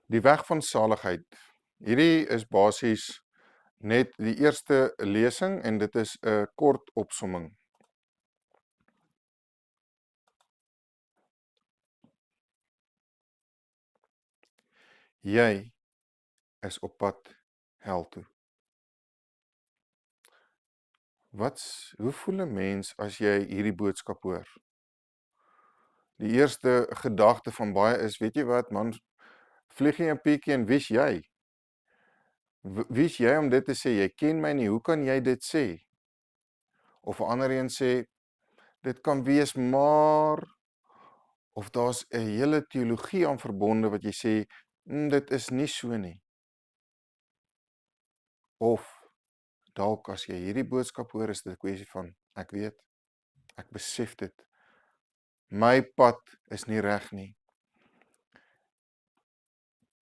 Die weg van saligheid. Hierdie is basies net die eerste lesing en dit is 'n kort opsomming. Jy is op pad hel toe. Hoe voel 'n mens as jy hierdie boodskap hoor? Die eerste gedagte van baie is, weet jy wat man, vlieg jy 'n bietjie en wie's jy? Wie's jy om dit te sê? Jy ken my nie, hoe kan jy dit sê? Of 'n ander een sê, dit kan wees maar, of daar's 'n hele teologie aan verbonde wat jy sê, dit is nie so nie. Of dalk as jy hierdie boodskap hoor, is dit 'n kwessie van, ek weet, ek besef dit, my pad is nie reg nie.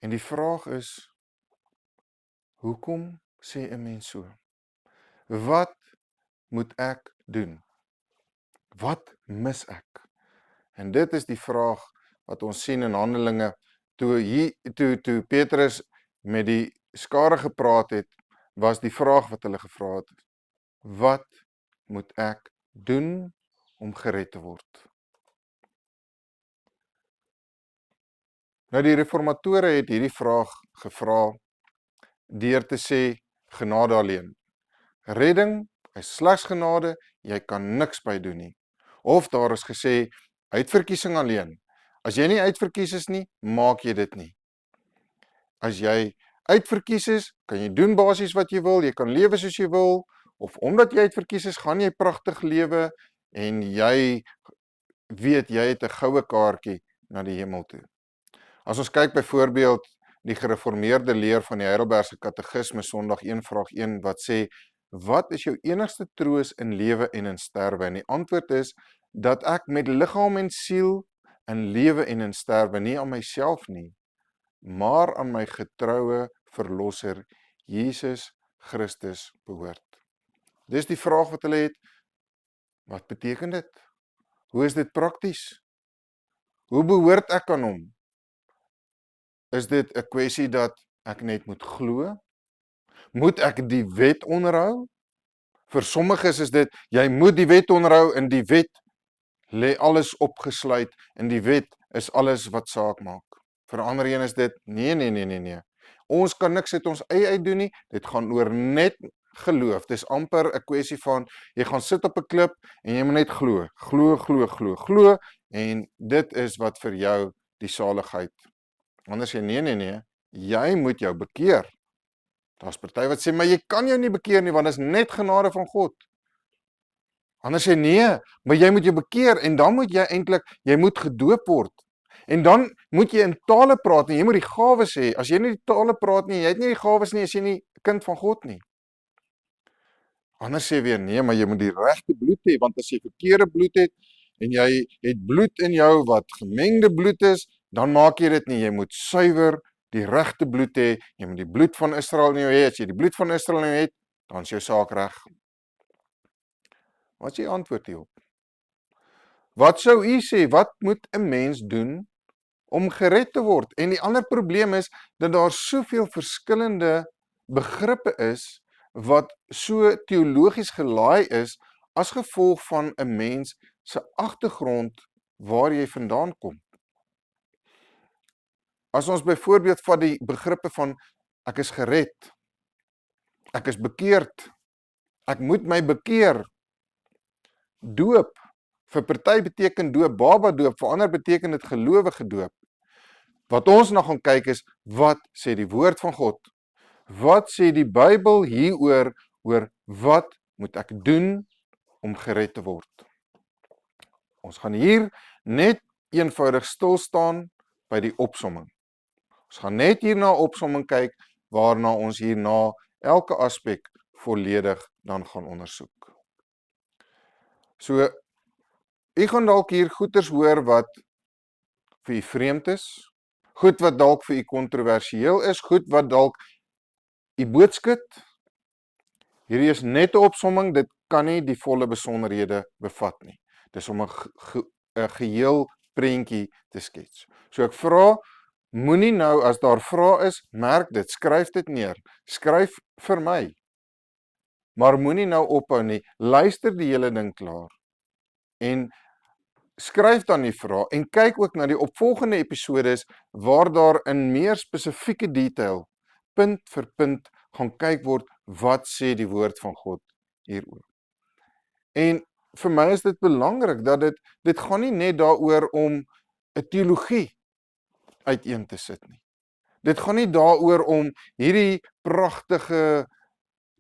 En die vraag is, hoekom sê 'n mens so? Wat moet ek doen? Wat mis ek? En dit is die vraag wat ons sien in Handelinge, toe Petrus met die skare gepraat het, was die vraag wat hulle gevra het, wat moet ek doen om gered te word? Nou die reformatore het hierdie vraag gevra deur te sê, genade alleen. Redding is slegs genade, jy kan niks by doen nie. Of daar is gesê, uitverkiesing alleen. As jy nie uitverkies is nie, maak jy dit nie. As jy uitverkies is, kan jy doen basies wat jy wil, jy kan lewe soos jy wil, of omdat jy uitverkies is, gaan jy pragtig lewe, en jy weet, jy het 'n goue kaartjie na die hemel toe. As ons kyk byvoorbeeld die gereformeerde leer van die Heidelbergse Katekisme, Sondag 1 vraag 1, wat sê, wat is jou enigste troos in lewe en in sterwe? En die antwoord is, dat ek met liggaam en siel in lewe en in sterwe, nie aan myself nie, maar aan my getroue verlosser, Jesus Christus behoort. Dis die vraag wat hulle het, wat beteken dit? Hoe is dit prakties? Hoe behoort ek aan hom? Is dit 'n kwessie dat ek net moet glo? Moet ek die wet onderhou? Vir sommiges is dit, jy moet die wet onderhou, en die wet lê alles opgesluit, en die wet is alles wat saak maak. Vir ander een is dit, nee. Ons kan niks uit ons eie uitdoen nie, dit gaan oor net geloof. Dis amper 'n kwessie van, jy gaan sit op 'n klip, en jy moet net glo, en dit is wat vir jou die saligheid. Anders sê, nee, jy moet jou bekeer. Daar's party wat sê, maar jy kan jou nie bekeer nie, want dit is net genade van God. Anders sê, nee, maar jy moet jou bekeer, en dan moet jy moet gedoop word. En dan moet jy in tale praat, en jy moet die gawes hê. As jy nie die tale praat nie, jy het nie die gawes nie, is jy nie kind van God nie. Anders sê weer, nee, maar jy moet die regte bloed hê, want as jy verkeerde bloed het, en jy het bloed in jou wat gemengde bloed is, dan maak jy dit nie. Jy moet suiwer die regte bloed hê, jy moet die bloed van Israel in jou hê. As jy die bloed van Israel in jou het, dan is jou saak reg. Wat is die antwoord hierop? Wat sou u sê, wat moet 'n mens doen om gered te word? En die ander probleem is, dat daar soveel verskillende begrippe is, wat so teologies gelaai is, as gevolg van 'n mens se agtergrond, waar jy vandaan kom. As ons byvoorbeeld van die begrippe van, ek is gered, ek is bekeerd, ek moet my bekeer, doop, vir party beteken doop, baba doop, vir ander beteken dit gelowige doop. Wat ons nog gaan kyk is, wat sê die woord van God? Wat sê die Bybel hieroor, oor wat moet ek doen om gered te word? Ons gaan hier net eenvoudig stil staan by die opsomming. Ons gaan net hier na opsomming kyk, waarna ons hierna elke aspek volledig dan gaan ondersoek. So, u gaan dalk hier goeters hoor wat vir u vreemd is, goed wat dalk vir u kontroversieel is, goed wat dalk u boodskap. Hierdie is net 'n opsomming, dit kan nie die volle besonderhede bevat nie. Dis om 'n geheel prentjie te skets. So ek vra, moenie nou, as daar vrae is, merk dit, skryf dit neer, skryf vir my, maar moenie nou ophou nie, luister die hele ding klaar, en skryf dan die vrae, en kyk ook na die opvolgende episodes, waar daar in meer spesifieke detail, punt vir punt, gaan kyk word, wat sê die woord van God hieroor. En vir my is dit belangrik, dat dit gaan nie net daaroor om 'n teologie uiteen te sit nie. Dit gaan nie daaroor om hierdie pragtige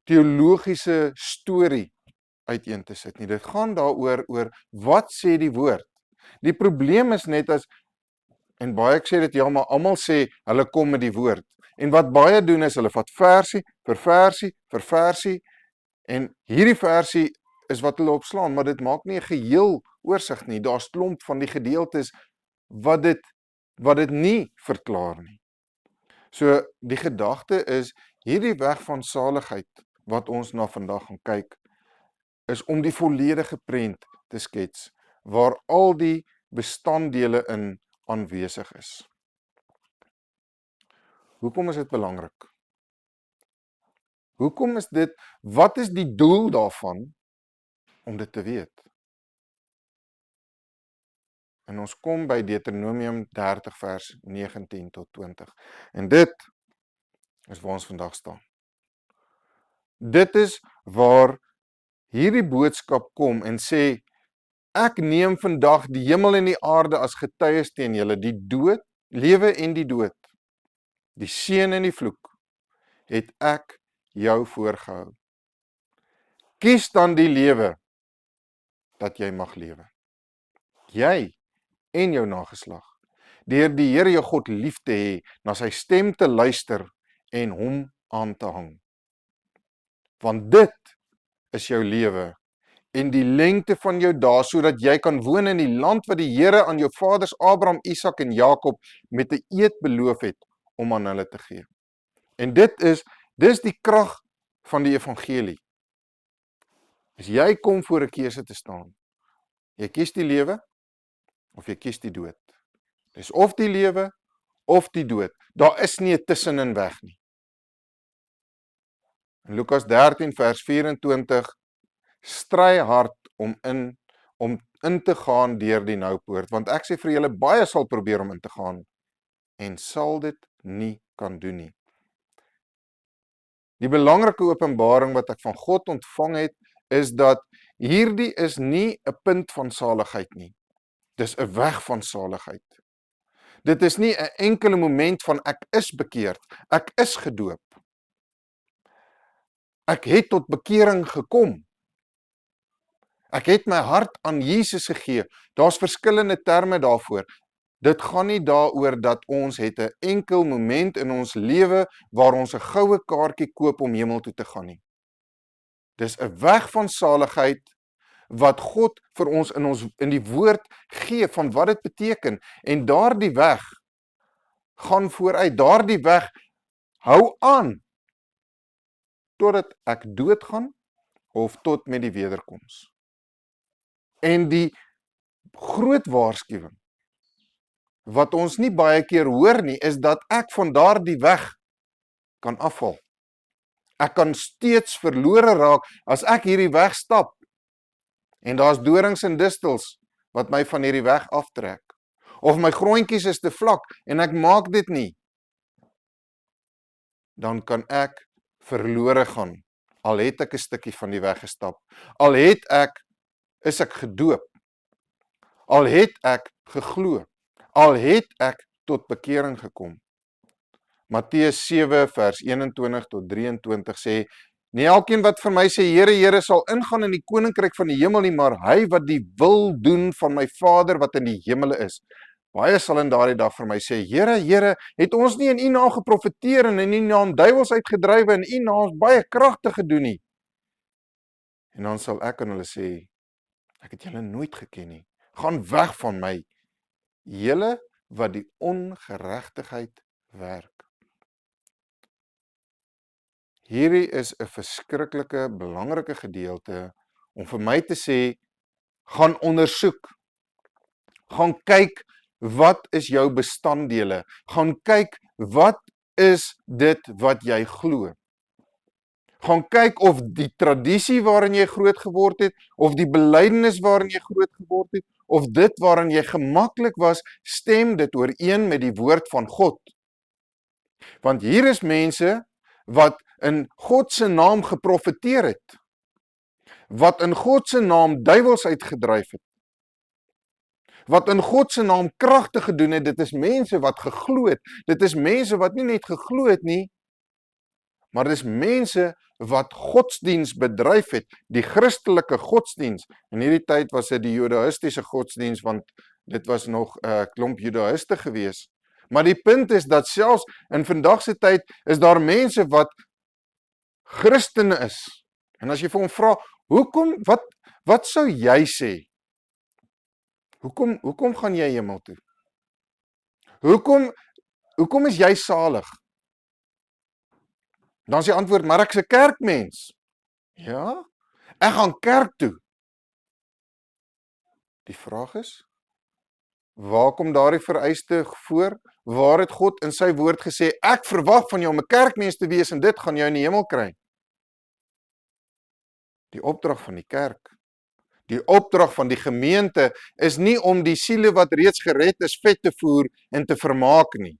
teologiese storie uiteen te sit nie. Dit gaan daaroor oor wat sê die woord. Die probleem is net en baie ek sê dit ja, maar almal sê hulle kom met die woord. En wat baie doen is hulle vat versie vir versie vir versie, en hierdie versie is wat hulle opslaan, maar dit maak nie 'n geheel oorsig nie. Daar's klomp van die gedeeltes wat dit nie verklaar nie. So die gedagte is, hierdie weg van saligheid wat ons na vandag gaan kyk, is om die volledige prent te skets, waar al die bestanddele in aanwesig is. Hoekom is dit belangrik? Hoekom is dit, wat is die doel daarvan om dit te weet? En ons kom by Deuteronomium 30 vers 19 tot 20. En dit is waar ons vandag staan. Dit is waar hierdie boodskap kom en sê, ek neem vandag die hemel en die aarde as getuies teen julle, die dood, lewe en die dood, die seën en die vloek, het ek jou voorgehou. Kies dan die lewe, dat jy mag lewe. Jy en jou nageslag, deur die Here jou God lief te hê, na sy stem te luister en hom aan te hang. Want dit is jou lewe en die lengte van jou dae, sodat jy kan woon in die land wat die Here aan jou vaders Abraham, Isak en Jakob met 'n eed beloof het om aan hulle te gee. En dis die krag van die evangelie. As jy kom voor 'n keuse te staan, jy kies die lewe of jy kies die dood. Dis of die lewe of die dood. Daar is nie 'n tussenin weg nie. In Lukas 13 vers 24, stry hard om in te gaan deur die noupoort, want ek sê vir julle, baie sal probeer om in te gaan en sal dit nie kan doen nie. Die belangrike openbaring wat ek van God ontvang het, is dat hierdie is nie 'n punt van saligheid nie. Dis 'n weg van saligheid. Dit is nie 'n enkele moment van ek is bekeerd, ek is gedoop. Ek het tot bekering gekom. Ek het my hart aan Jesus gegee. Daar's verskillende terme daarvoor. Dit gaan nie daaroor dat ons het 'n enkel moment in ons lewe waar ons 'n goue kaartjie koop om hemel toe te gaan nie. Dis 'n weg van saligheid wat God vir ons in die woord gee van wat dit beteken, en daardie weg gaan vooruit. Daardie weg hou aan totdat ek doodgaan of tot met die wederkoms. En die groot waarskuwing wat ons nie baie keer hoor nie, is dat ek van daardie weg kan afval. Ek kan steeds verlore raak as ek hierdie weg stap. En daar's dorings en distels wat my van hierdie weg aftrek. Of my grondjies is te vlak en ek maak dit nie. Dan kan ek verlore gaan. Al het ek 'n stukkie van die weg gestap. Al is ek gedoop. Al het ek geglo. Al het ek tot bekering gekom. Matteus 7 vers 21 tot 23 sê, nie elkeen wat vir my sê, Here, Here, sal ingaan in die koninkryk van die hemel nie, maar hy wat die wil doen van my Vader wat in die hemele is. Baie sal in daardie dag vir my sê, Here, Here, het ons nie in U naam geprofeteer en in U naam duiwels uitgedrywe en in U naam baie kragte gedoen nie? En dan sal ek aan hulle sê, ek het julle nooit geken nie. Gaan weg van my, julle wat die ongeregtigheid werk. Hierdie is 'n verskriklike belangrike gedeelte om vir my te sê, gaan ondersoek, gaan kyk wat is jou bestanddele. Gaan kyk, wat is dit wat jy glo. Gaan kyk of die tradisie waarin jy groot geword het, of die belydenis waarin jy groot geword het, of dit waarin jy gemaklik was, stem dit ooreen met die woord van God. Want hier is mense wat in God se naam geprofeteer het, wat in God se naam duiwels uitgedryf het, wat in God se naam kragte gedoen het. Dit is mense wat geglo het, dit is mense wat nie net geglo het nie, maar dit is mense wat godsdiens bedryf het, die Christelike godsdiens. In hierdie tyd was dit die Judaïstiese godsdiens, want dit was nog 'n klomp Judaïste gewees. Maar die punt is dat selfs in vandag se tyd is daar mense wat Christene is. En as jy vir hom vra, hoekom, wat sou jy sê? Hoekom gaan jy hemel toe? Hoekom is jy salig? Dan is die antwoord, maar ek's 'n kerkmens. Ja, ek gaan kerk toe. Die vraag is, waar kom daardie vereiste voor? Waar het God in sy woord gesê, ek verwag van jou om 'n kerkmens te wees en dit gaan jou in die hemel kry? Die opdrag van die kerk, die opdrag van die gemeente is nie om die siele wat reeds gered is vet te voer en te vermaak nie.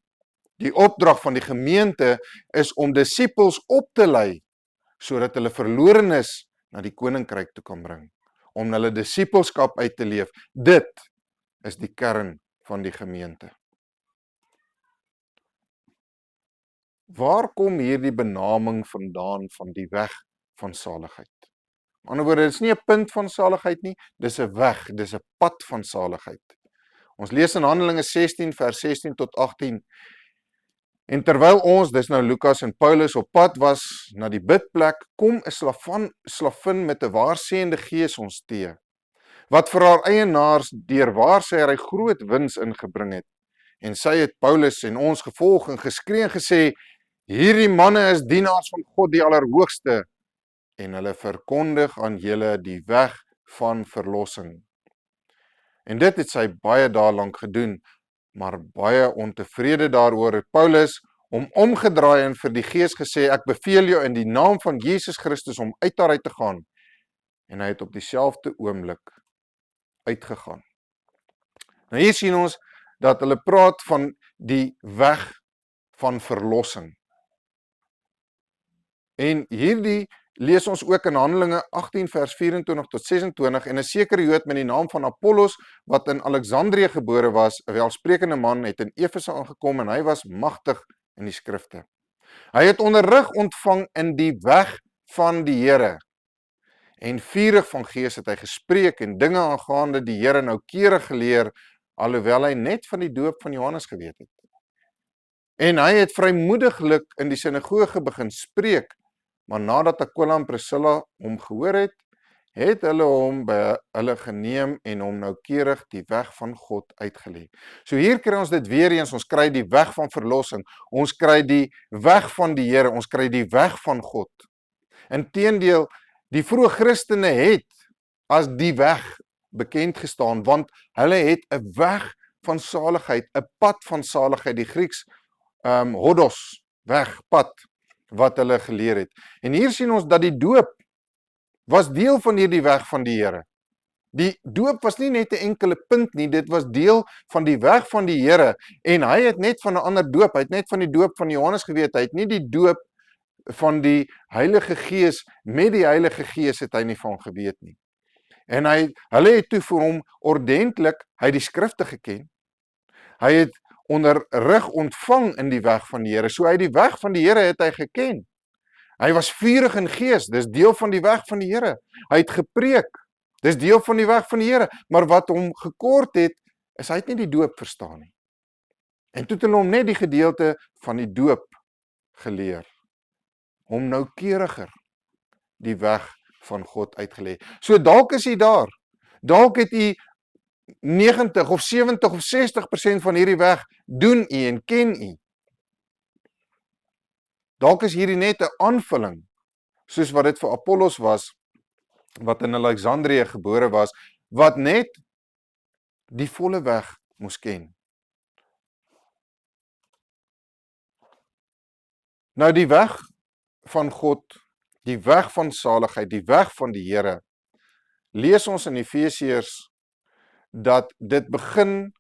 Die opdrag van die gemeente is om disippels op te lei, sodat hulle verlorenes na die koninkryk toe kan bring, om hulle disippelskap uit te leef. Dit is die kern van die gemeente. Waar kom hierdie benaming vandaan van die weg van saligheid? Met ander woorde, dit is nie 'n punt van saligheid nie, dis 'n weg, dis 'n pad van saligheid. Ons lees in Handelinge 16 vers 16 tot 18. En terwyl ons, dis nou Lukas en Paulus, op pad was na die bidplek, kom 'n slavin met 'n waarseende gees ons teë, wat vir haar eienaars deur waarsêry groot wins ingebring het. En sy het Paulus en ons gevolg en geskree en gesê, hierdie manne is dienaars van God die Allerhoogste, en hulle verkondig aan julle die weg van verlossing. En dit het sy baie dae lank gedoen, maar baie ontevrede daaroor het Paulus omgedraai en vir die gees gesê, ek beveel jou in die naam van Jesus Christus om uit daaruit te gaan. En hy het op dieselfde oomblik uitgegaan. Nou hier sien ons dat hulle praat van die weg van verlossing. En hierdie lees ons ook in Handelinge 18 vers 24 tot 26 en 'n sekere Jood met die naam van Apollos wat in Alexandrië gebore was, 'n welsprekende man, het in Efese aangekom en hy was magtig in die skrifte. Hy het onderrig ontvang in die weg van die Here en vurig van gees het hy gespreek en dinge aangaande die Here noukeurig geleer, alhoewel hy net van die doop van Johannes geweet het. En hy het vrymoediglik in die sinagoge begin spreek, maar nadat Aquila en Priscilla hom gehoor het, het hulle hom by hulle geneem en hom noukeurig die weg van God uitgelê. So hier kry ons dit weer eens, ons kry die weg van verlossing, ons kry die weg van die Here, ons kry die weg van God. Inteendeel, die vroeë Christene het as die weg bekend gestaan, want hulle het 'n weg van saligheid, 'n pad van saligheid, die Grieks hodos, weg, pad, wat hulle geleer het. En hier sien ons dat die doop was deel van hierdie weg van die Here. Die doop was nie net 'n enkele punt nie, dit was deel van die weg van die Here. En hy het net van 'n ander doop, hy het net van die doop van Johannes geweet, hy het nie die doop van die Heilige Gees, met die Heilige Gees het hy nie van geweet nie. En hulle het toe vir hom ordentlik, hy het die skrifte geken, hy het onderrig ontvang in die weg van die Here, so hy die weg van die Here het hy geken. Hy was vurig in gees, dis deel van die weg van die Here. Hy het gepreek, dis deel van die weg van die Here, maar wat hom gekort het, is hy het nie die doop verstaan nie. En toe het hulle hom net die gedeelte van die doop geleer, hom noukeuriger die weg van God uitgelê. So dalk is hy daar, dalk het hy 90 of 70 of 60% van hierdie weg doen u en ken u. Dalk is hierdie net 'n aanvulling, soos wat dit vir Apollos was, wat in Alexandrië gebore was, wat net die volle weg moes ken. Nou die weg van God, die weg van saligheid, die weg van die Here, lees ons in Efesiërs dat dit begin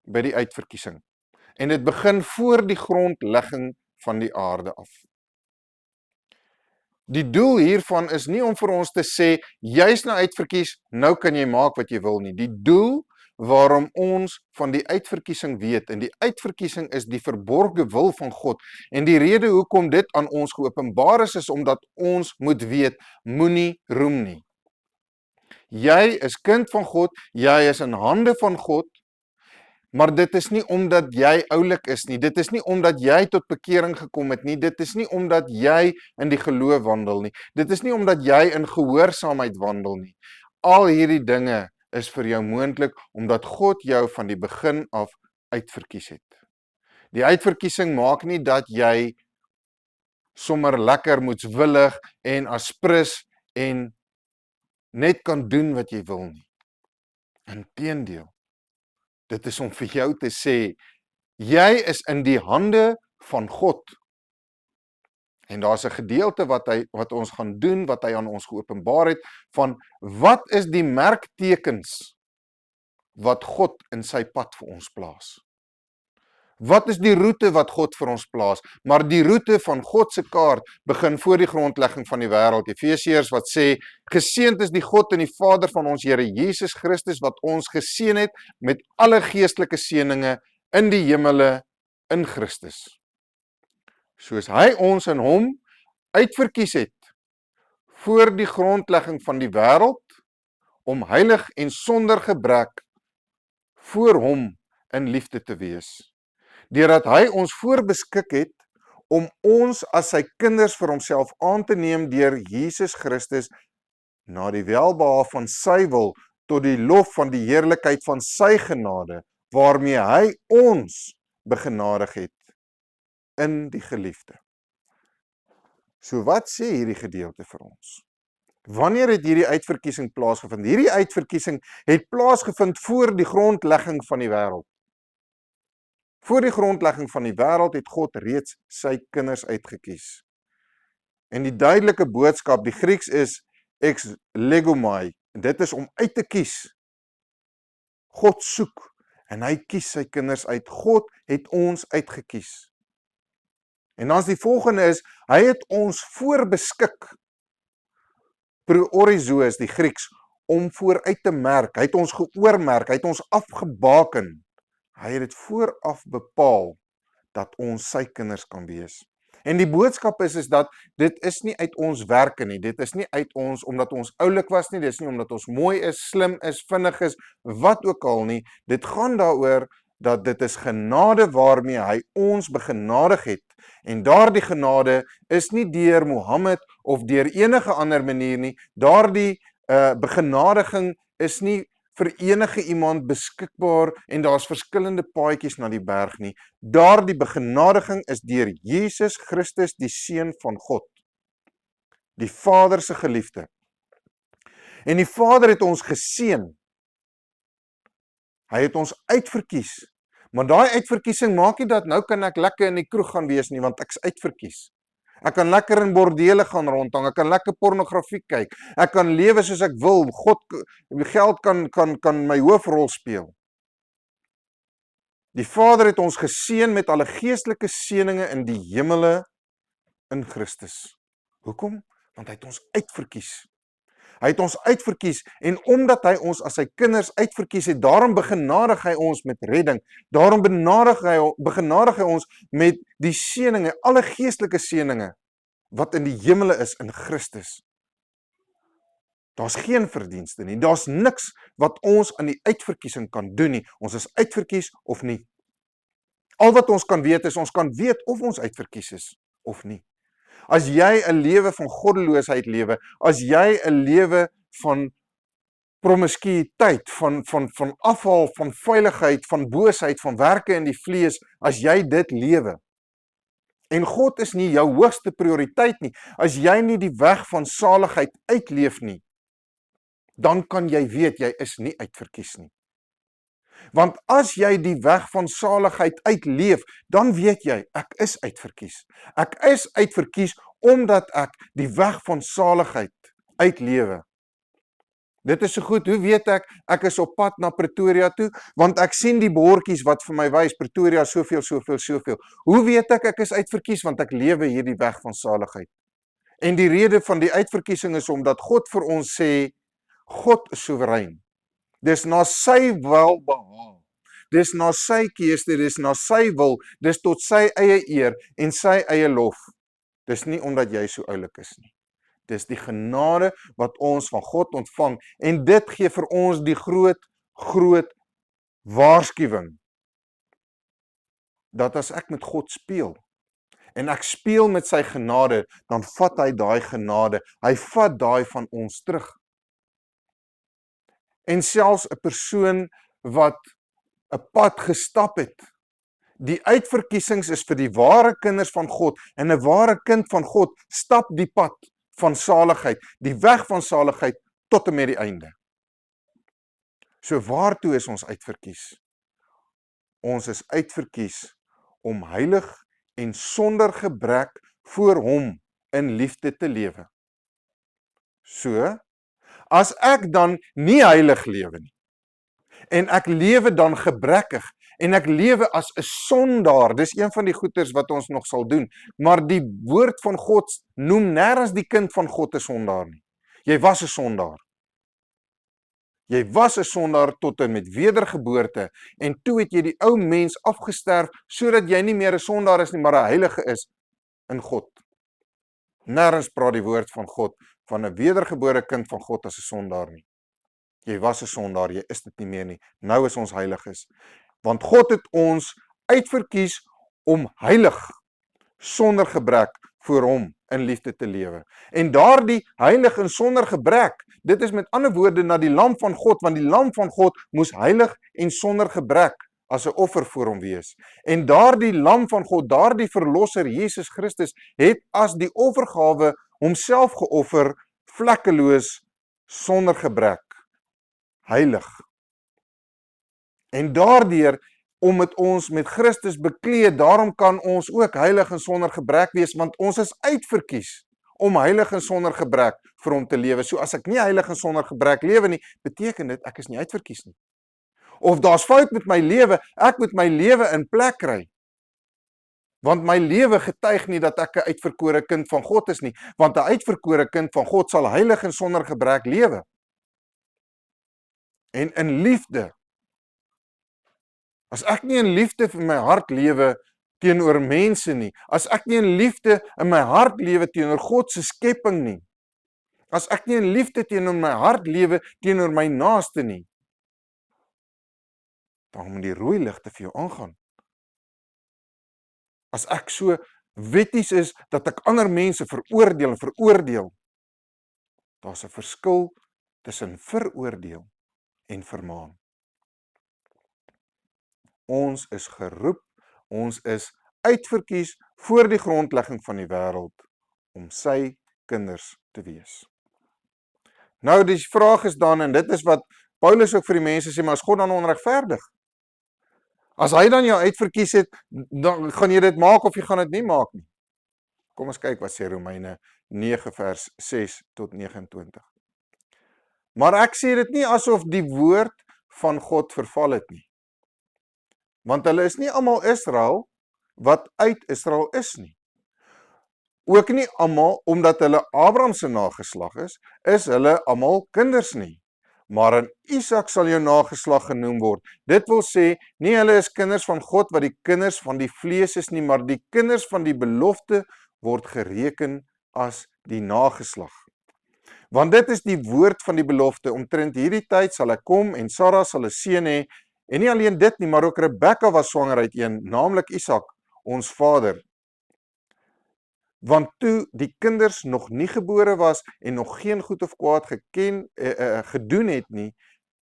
by die uitverkiesing. En dit begin voor die grondlegging van die aarde af. Die doel hiervan is nie om vir ons te sê, jy is nou uitverkies, nou kan jy maak wat jy wil nie. Die doel waarom ons van die uitverkiesing weet, en die uitverkiesing is die verborgde wil van God, en die rede hoekom dit aan ons geopenbaar is omdat ons moet weet, moenie roem nie. Jy is kind van God, jy is in hande van God, maar dit is nie omdat jy oulik is nie, dit is nie omdat jy tot bekering gekom het nie, dit is nie omdat jy in die geloof wandel nie, dit is nie omdat jy in gehoorsaamheid wandel nie. Al hierdie dinge is vir jou moontlik, omdat God jou van die begin af uitverkies het. Die uitverkiesing maak nie dat jy sommer lekker moetswillig en aspris en net kan doen wat jy wil nie. Inteendeel, dit is om vir jou te sê, jy is in die hande van God. En daar's 'n gedeelte wat ons gaan doen, wat hy aan ons geopenbaar het, van wat is die merktekens wat God in sy pad vir ons plaas. Wat is die roete wat God vir ons plaas? Maar die roete van God se kaart begin voor die grondlegging van die wêreld. Efesiërs wat sê, geseënd is die God en die Vader van ons Here Jesus Christus, wat ons geseën het met alle geestelike seëninge in die hemele in Christus. Soos hy ons in hom uitverkies het voor die grondlegging van die wêreld, om heilig en sonder gebrek voor hom in liefde te wees. Deurdat hy ons voorbeskik het om ons as sy kinders vir homself aan te neem deur Jesus Christus na die welbehae van sy wil tot die lof van die heerlikheid van sy genade, waarmee hy ons begenadig het in die geliefde. So wat sê hierdie gedeelte vir ons? Wanneer het hierdie uitverkiesing plaasgevind? Hierdie uitverkiesing het plaasgevind voor die grondlegging van die wêreld. Voor die grondlegging van die wêreld het God reeds sy kinders uitgekies. En die duidelike boodskap, die Grieks is ex legomai, en dit is om uit te kies. God soek, en hy kies sy kinders uit. God het ons uitgekies. En dan is die volgende is, hy het ons voorbeskik, priorizo is die Grieks, om vooruit te merk, hy het ons geoormerk, hy het ons afgebaken. Hy het dit vooraf bepaal dat ons sy kinders kan wees. En die boodskap is dat dit is nie uit ons werke nie, dit is nie uit ons omdat ons oulik was nie, dit is nie omdat ons mooi is, slim is, vinnig is, wat ook al nie. Dit gaan daaroor dat dit is genade waarmee hy ons begenadig het. En daardie genade is nie deur Mohammed of deur enige ander manier nie. Daardie begenadiging is nie vir enige iemand beskikbaar en daar's verskillende paadjies na die berg nie. Daardie begenadiging is deur Jesus Christus, die Seun van God, die Vader se geliefde. En die Vader het ons geseën. Hy het ons uitverkies. Maar daai uitverkiesing maak nie dat nou kan ek lekker in die kroeg gaan wees nie, want ek's uitverkies. Ek kan lekker in bordele gaan rondhang, ek kan lekker pornografie kyk, ek kan lewe soos ek wil, geld kan my hoofrol speel. Die Vader het ons geseën met alle geestelike seëninge in die hemele in Christus. Hoekom? Want hy het ons uitverkies. Hy het ons uitverkies en omdat hy ons as sy kinders uitverkies het, daarom begenadig hy ons met redding. Daarom begenadig hy ons met die seëninge, alle geestelike seëninge wat in die hemele is in Christus. Daar's geen verdienste nie. Daar's niks wat ons aan die uitverkiesing kan doen nie. Ons is uitverkies of nie. Al wat ons kan weet is, ons kan weet of ons uitverkies is of nie. As jy 'n lewe van goddeloosheid lewe, as jy 'n lewe van promiskuïteit, van afval, van veiligheid, van boosheid, van werke in die vlees, as jy dit lewe, en God is nie jou hoogste prioriteit nie, as jy nie die weg van saligheid uitleef nie, dan kan jy weet, jy is nie uitverkies nie. Want as jy die weg van saligheid uitleef, dan weet jy, ek is uitverkies. Ek is uitverkies omdat ek die weg van saligheid uitlewe. Dit is so goed, hoe weet ek is op pad na Pretoria toe, want ek sien die bordjies wat vir my wys, Pretoria soveel. Hoe weet ek is uitverkies, want ek lewe hierdie weg van saligheid. En die rede van die uitverkiesing is omdat God vir ons sê, God is soewerein. Dis na sy welbehaag, dis na sy keuse, dis na sy wil, dis tot sy eie eer en sy eie lof. Dis nie omdat jy so oulik is nie. Dis die genade wat ons van God ontvang en dit gee vir ons die groot waarskuwing dat as ek met God speel en ek speel met sy genade, dan vat hy daai genade, hy vat daai van ons terug. En selfs 'n persoon wat 'n pad gestap het, die uitverkiesings is vir die ware kinders van God en 'n ware kind van God stap die pad van saligheid, die weg van saligheid tot en met die einde. So waartoe is ons uitverkies? Ons is uitverkies om heilig en sonder gebrek voor hom in liefde te lewe. So, as ek dan nie heilig lewe nie, en ek lewe dan gebrekkig, en ek lewe as 'n sondaar, dis een van die goeters wat ons nog sal doen, maar die woord van God noem nêrens die kind van God 'n sondaar nie. Jy was 'n sondaar. Jy was 'n sondaar tot en met wedergeboorte, en toe het jy die ou mens afgesterf, sodat jy nie meer 'n sondaar is nie, maar 'n heilige is in God. Nêrens praat die woord van God van 'n wedergebore kind van God as 'n sondaar nie. Jy was 'n sondaar, jy is dit nie meer nie. Nou is ons heiliges. Want God het ons uitverkies om heilig, sonder gebrek voor hom in liefde te lewe. En daardie heilig en sonder gebrek, dit is met ander woorde na die lam van God, want die lam van God moes heilig en sonder gebrek as 'n offer voor hom wees. En daardie lam van God, daardie verlosser Jesus Christus, het as die offergawe homself geoffer, vlekkeloos, sonder gebrek, heilig. En daardeur, omdat ons met Christus bekleed, daarom kan ons ook heilig en sonder gebrek wees, want ons is uitverkies om heilig en sonder gebrek vir hom te lewe. So as ek nie heilig en sonder gebrek lewe nie, beteken dit ek is nie uitverkies nie. Of daar's fout met my lewe, ek moet my lewe in plek kry. Want my lewe getuig nie dat ek 'n uitverkore kind van God is nie, want 'n uitverkore kind van God sal heilig en sonder gebrek lewe. En in liefde. As ek nie in liefde vir my hart lewe teenoor mense nie, as ek nie in liefde in my hart lewe teenoor God se skepping nie, as ek nie in liefde teenoor my hart lewe teenoor my naaste nie, dan moet die rooi ligte vir jou aangaan. As ek so wetties is dat ek ander mense veroordeel, daar's 'n verskil tussen veroordeel en vermaan. Ons is geroep, ons is uitverkies voor die grondlegging van die wêreld om sy kinders te wees. Nou die vraag is dan, en dit is wat Paulus ook vir die mense sê, maar is God dan onregverdig? As hy dan jou uitverkies het, dan gaan jy dit maak of jy gaan dit nie maak nie. Kom ons kyk wat sê Romeine 9 vers 6 tot 29. Maar ek sê dit nie asof die woord van God verval het nie. Want hulle is nie almal Israel wat uit Israel is nie. Ook nie almal omdat hulle Abraham se nageslag is hulle almal kinders nie. Maar in Isak sal jou nageslag genoem word. Dit wil sê, nie hulle is kinders van God wat die kinders van die vlees is nie, maar die kinders van die belofte word gereken as die nageslag. Want dit is die woord van die belofte, omtrent hierdie tyd sal ek kom en Sarah sal 'n seun hê, en nie alleen dit nie, maar ook Rebekka was swanger uit een, naamlik Isak, ons vader. Want toe die kinders nog nie gebore was en nog geen goed of kwaad gedoen het nie,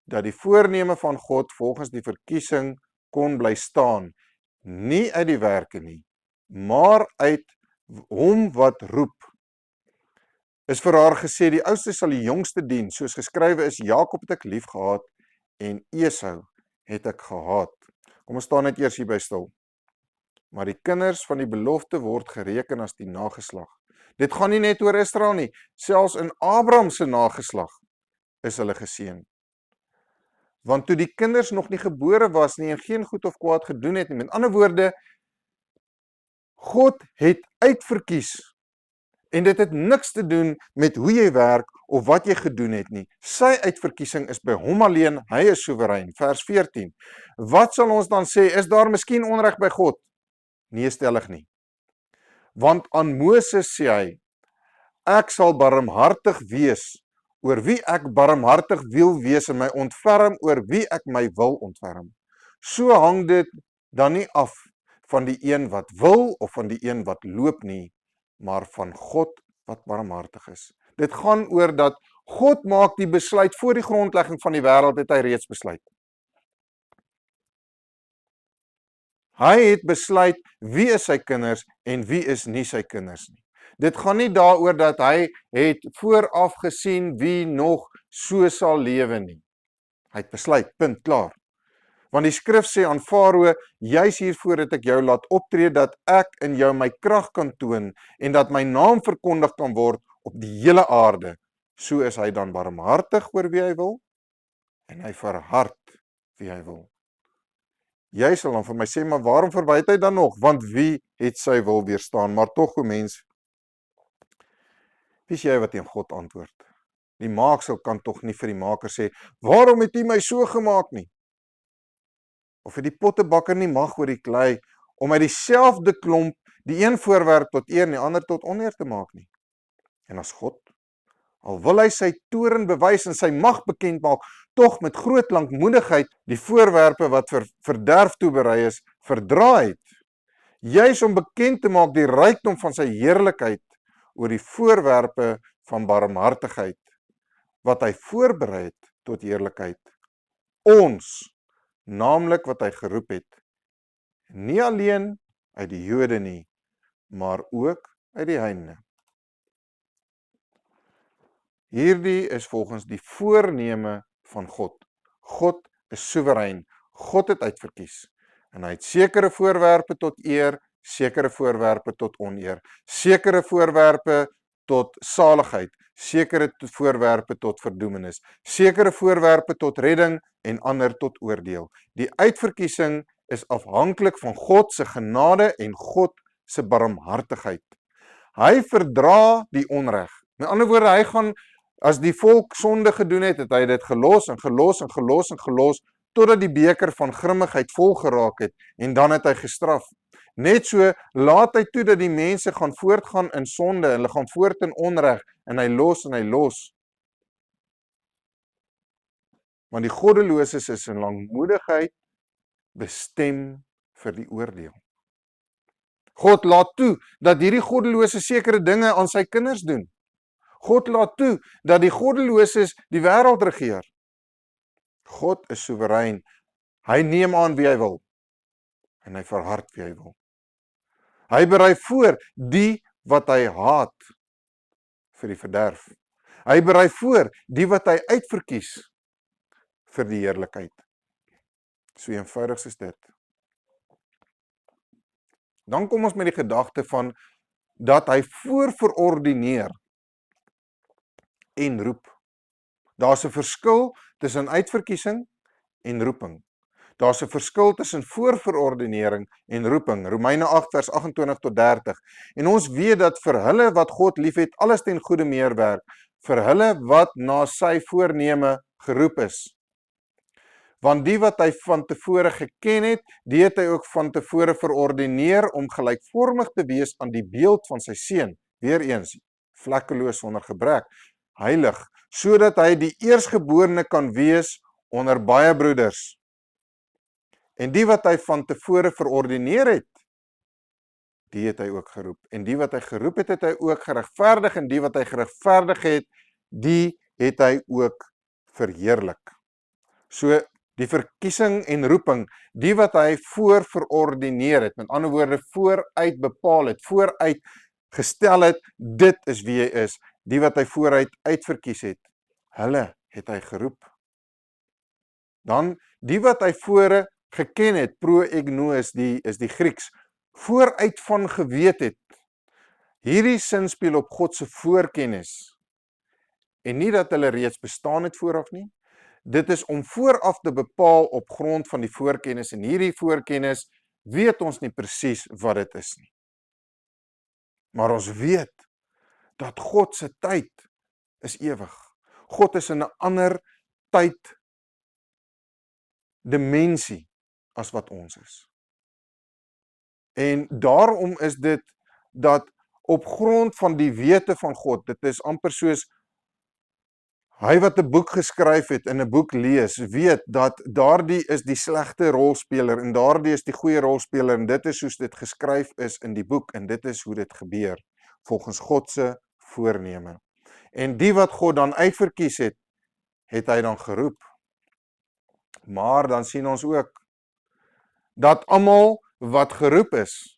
dat die voorneme van God volgens die verkiesing kon bly staan, nie uit die werke nie, maar uit hom wat roep. Is vir haar gesê, die oudste sal die jongste dien, soos geskrywe is, Jakob het ek lief gehad en Esau het ek gehaat. Kom ons staan net eers hier by stil. Maar die kinders van die belofte word gereken as die nageslag. Dit gaan nie net oor Israel nie, selfs in Abraham se nageslag is hulle geseën. Want toe die kinders nog nie gebore was nie en geen goed of kwaad gedoen het nie, met ander woorde, God het uitverkies. En dit het niks te doen met hoe jy werk of wat jy gedoen het nie. Sy uitverkiesing is by hom alleen, hy is soewerein. Vers 14. Wat sal ons dan sê, is daar miskien onreg by God? Nee, stellig nie. Want aan Moses sê hy, ek sal barmhartig wees oor wie ek barmhartig wil wees en my ontferm oor wie ek my wil ontferm. So hang dit dan nie af van die een wat wil of van die een wat loop nie, maar van God wat barmhartig is. Dit gaan oor dat God maak die besluit voor die grondlegging van die wêreld, het hy reeds besluit. Hy het besluit wie is sy kinders en wie is nie sy kinders nie. Dit gaan nie daaroor dat hy het vooraf gesien wie nog so sal lewe nie. Hy het besluit, punt, klaar. Want die skrif sê aan Farao, juis hiervoor het ek jou laat optree, dat ek in jou my krag kan toon, en dat my naam verkondig kan word op die hele aarde. So is hy dan barmhartig oor wie hy wil, en hy verhard wie hy wil. Jy sal dan vir my sê, maar waarom verwyd hy dan nog? Want wie het sy wil weerstaan? Maar tog, o mens, wie is jy wat teen God antwoord? Die maaksel kan tog nie vir die maker sê, waarom het hy my so gemaak nie? Of het die pottebakker nie mag oor die klei, om uit dieselfde klomp, die een voorwerp tot eer en die ander tot oneer te maak nie. En as God, al wil hy sy toorn bewys en sy mag bekend maak, tog met groot lankmoedigheid die voorwerpe wat vir verderf toeberei is, verdra het, juis om bekend te maak die rykdom van sy heerlikheid oor die voorwerpe van barmhartigheid, wat hy voorberei het tot heerlikheid. Ons, naamlik wat hy geroep het, nie alleen uit die Jode nie, maar ook uit die heidene. Hierdie is volgens die voorneme van God. God is soewerein, God het uitverkies, en hy het sekere voorwerpe tot eer, sekere voorwerpe tot oneer, sekere voorwerpe tot saligheid, sekere voorwerpe tot verdoemenis, sekere voorwerpe tot redding en ander tot oordeel. Die uitverkiesing is afhanklik van God se genade en God se barmhartigheid. Hy verdra die onreg. Met ander woorde, hy gaan, as die volk sonde gedoen het, het hy dit gelos en gelos en gelos en gelos, totdat die beker van grimmigheid vol geraak het, en dan het hy gestraf. Net so, laat hy toe dat die mense gaan voortgaan in sonde, en hulle gaan voort in onreg, en hy los. Want die goddeloses is in langmoedigheid bestem vir die oordeel. God laat toe dat hierdie goddelose sekere dinge aan sy kinders doen. God laat toe dat die goddeloses die wêreld regeer. God is soewerein. Hy neem aan wie hy wil. En hy verhard wie hy wil. Hy berei voor die wat hy haat vir die verderf. Hy berei voor die wat hy uitverkies vir die heerlikheid. So eenvoudig soos dit. Dan kom ons met die gedagte van dat hy voorverordineer en roep. Daar's 'n verskil tussen uitverkiesing en roeping. Daar's 'n verskil tussen voorverordinering en roeping. Romeine 8 vers 28 tot 30. En ons weet dat vir hulle wat God liefhet, alles ten goeie meewerk, vir hulle wat na sy voorneme geroep is. Want die wat hy van tevore geken het, die het hy ook van tevore verordineer om gelykvormig te wees aan die beeld van sy seun. Weereens, vlekkeloos sonder gebrek, heilig, sodat hy die eersgeborene kan wees onder baie broeders. En die wat hy van tevore verordineer het, die het hy ook geroep. En die wat hy geroep het, het hy ook geregverdig. En die wat hy geregverdig het, die het hy ook verheerlik. So, die verkiesing en roeping, die wat hy voorverordineer het, met ander woorde vooruit bepaal het, vooruit gestel het, dit is wie hy is, die wat hy vooruit uitverkies het, hulle het hy geroep. Dan Die wat hy vore geken het, pro-egno is die Grieks, vooruit van geweet het. Hierdie sin speel op God se voorkennis. En nie dat hulle reeds bestaan het vooraf nie. Dit is om vooraf te bepaal op grond van die voorkennis, en hierdie voorkennis weet ons nie presies wat dit is nie. Maar ons weet dat God se tyd is ewig. God is in 'n ander tyd dimensie as wat ons is. En daarom is dit dat op grond van die wete van God, dit is amper soos hy wat 'n boek geskryf het en 'n boek lees, weet dat daardie is die slegte rolspeler en daardie is die goeie rolspeler en dit is soos dit geskryf is in die boek en dit is hoe dit gebeur volgens God se voorneme. En die wat God dan uitverkies het, het hy dan geroep. Maar dan sien ons ook dat almal wat geroep is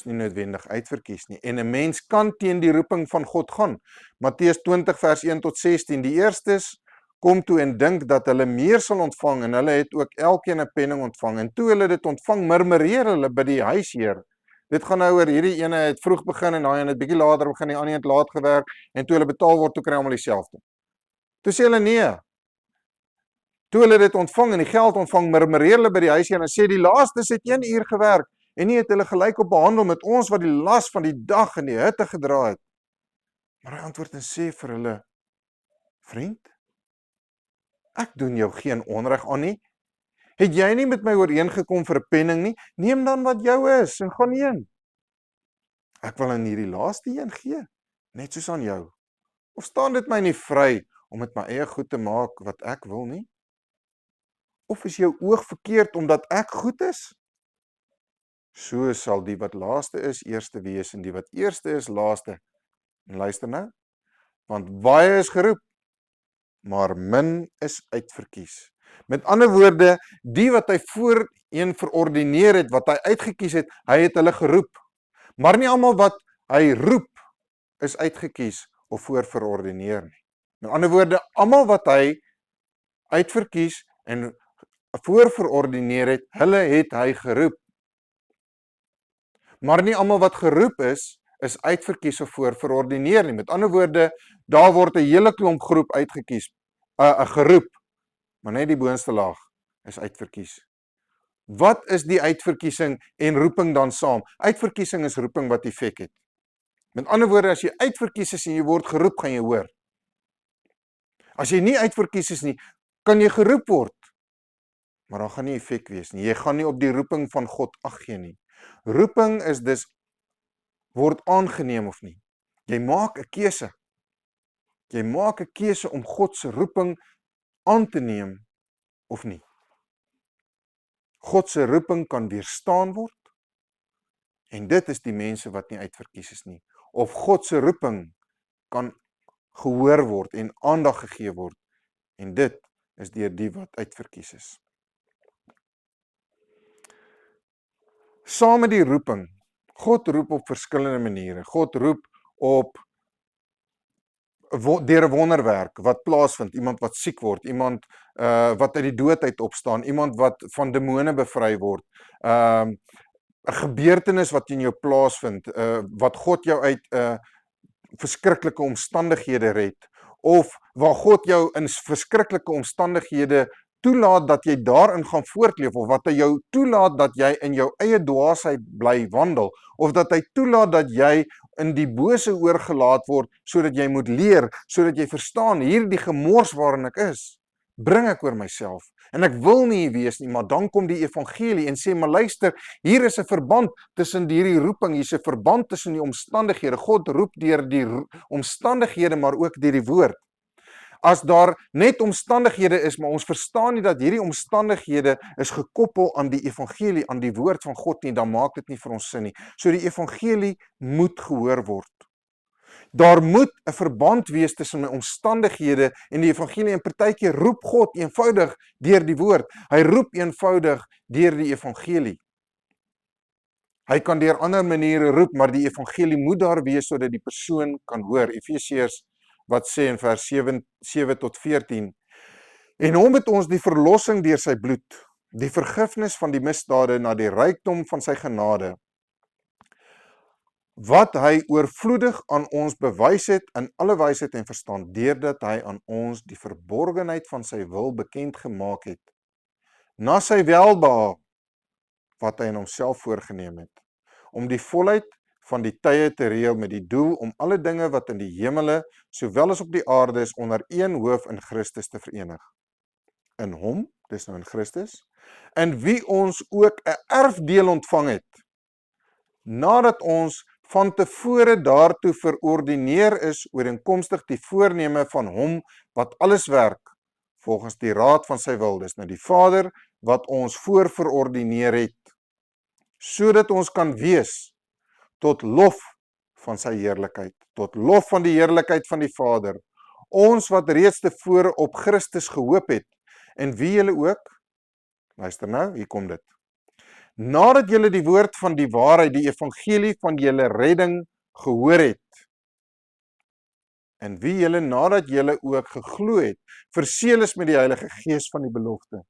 nie noodwendig uitverkies nie. En 'n mens kan teen die roeping van God gaan. Matteus 20 vers 1 tot 16. Die eerstes kom toe en dink dat hulle meer sal ontvang en hulle het ook elkeen 'n penning ontvang. En toe hulle dit ontvang, murmureer hulle by die huisheer. Dit gaan nou oor hierdie ene het vroeg begin en daai ene het bietjie later begin, die ander het laat gewerk en toe hulle betaal word, toe kry almal dieselfde. Toe sê hulle nee. Toe hulle dit ontvang en die geld ontvang, murmureer hulle by die huisheer en sê die laastes het 1 uur gewerk en nie het hulle gelyk op behandel met ons wat die las van die dag en die hitte gedra het. Maar hy antwoord en sê vir hulle, vriend, ek doen jou geen onreg aan nie. Het jy nie met my ooreengekom vir 'n penning nie? Neem dan wat jou is en gaan heen. Ek wil aan hierdie laaste een gee, net soos aan jou. Of staan dit my nie vry om met my eie goed te maak wat ek wil nie? Of is jou oog verkeerd omdat ek goed is? So sal die wat laaste is eerste wees en die wat eerste is laaste. En luister nou, want baie is geroep, maar min is uitverkies. Met ander woorde, die wat hy voorheen verordineer het, wat hy uitgekies het, hy het hulle geroep. Maar nie almal wat hy roep is uitgekies of voorverordineer nie. Met ander woorde, almal wat hy uitverkies en voorverordineer het, hulle het hy geroep. Maar nie almal wat geroep is uitverkies of voorverordineer nie. Met ander woorde, daar word 'n hele klomp groep uitgekies, geroep, maar net die boonste laag is uitverkies. Wat is die uitverkiesing en roeping dan saam? Uitverkiesing is roeping wat effek het. Met ander woorde, as jy uitverkies is en jy word geroep, gaan jy hoor. As jy nie uitverkies is nie, kan jy geroep word, maar dan gaan nie effek wees nie. Jy gaan nie op die roeping van God ag gee nie. Roeping is dus word aangeneem of nie. Jy maak 'n keuse. Jy maak 'n keuse om God se roeping aan te neem of nie. God se roeping kan weerstaan word en dit is die mense wat nie uitverkies is nie. Of God se roeping kan gehoor word en aandag gegee word en dit is deur die wat uitverkies is. Saam met die roeping, God roep op verskillende maniere. God roep op deur 'n wonderwerk wat plaasvind, iemand wat siek word, iemand wat uit die dood uit opstaan, iemand wat van demone bevry word, 'n gebeurtenis wat in jou plaasvind, wat God jou uit verskriklike omstandighede red, of waar God jou in verskriklike omstandighede toelaat dat jy daarin gaan voortleef, of wat hy jou toelaat dat jy in jou eie dwaasheid bly wandel, of dat hy toelaat dat jy in die bose oorgelaat word, sodat jy moet leer, sodat jy verstaan, hierdie gemors waarin ek is, bring ek oor myself, en ek wil nie wees nie, maar dan kom die evangelie en sê, maar luister, hier is 'n verband tussen hierdie roeping, hier is 'n verband tussen die omstandighede, God roep deur die omstandighede, maar ook deur die woord. As daar net omstandighede is, maar ons verstaan nie dat hierdie omstandighede is gekoppel aan die evangelie, aan die woord van God nie, dan maak dit nie vir ons sin nie. So die evangelie moet gehoor word. Daar moet 'n verband wees tussen my omstandighede en die evangelie en partykeer roep God eenvoudig deur die woord. Hy roep eenvoudig deur die evangelie. Hy kan deur ander maniere roep, maar die evangelie moet daar wees sodat die persoon kan hoor. Efesiërs wat sê in vers 7 tot 14, En hom het ons die verlossing deur sy bloed, die vergifnis van die misdade na die rykdom van sy genade, wat hy oorvloedig aan ons bewys het in alle wysheid en verstand, deurdat hy aan ons die verborgenheid van sy wil bekend gemaak het, na sy welbehae, wat hy in homself voorgeneem het, om die volheid van die tye te reël met die doel om alle dinge wat in die hemele, sowel as op die aarde is, onder een hoof in Christus te verenig. In hom, dis nou in Christus, in wie ons ook 'n erfdeel ontvang het, nadat ons van tevore daartoe verordineer is ooreenkomstig die voorneme van hom wat alles werk, volgens die raad van sy wil, dis nou die Vader wat ons voorverordineer het, sodat ons kan wees tot lof van sy heerlikheid, tot lof van die heerlikheid van die Vader, ons wat reeds tevore op Christus gehoop het, en wie julle ook, luister nou, hier kom dit, nadat julle die woord van die waarheid, die evangelie van julle redding gehoor het, en wie julle nadat julle ook geglo het, verseël is met die Heilige Gees van die belofte,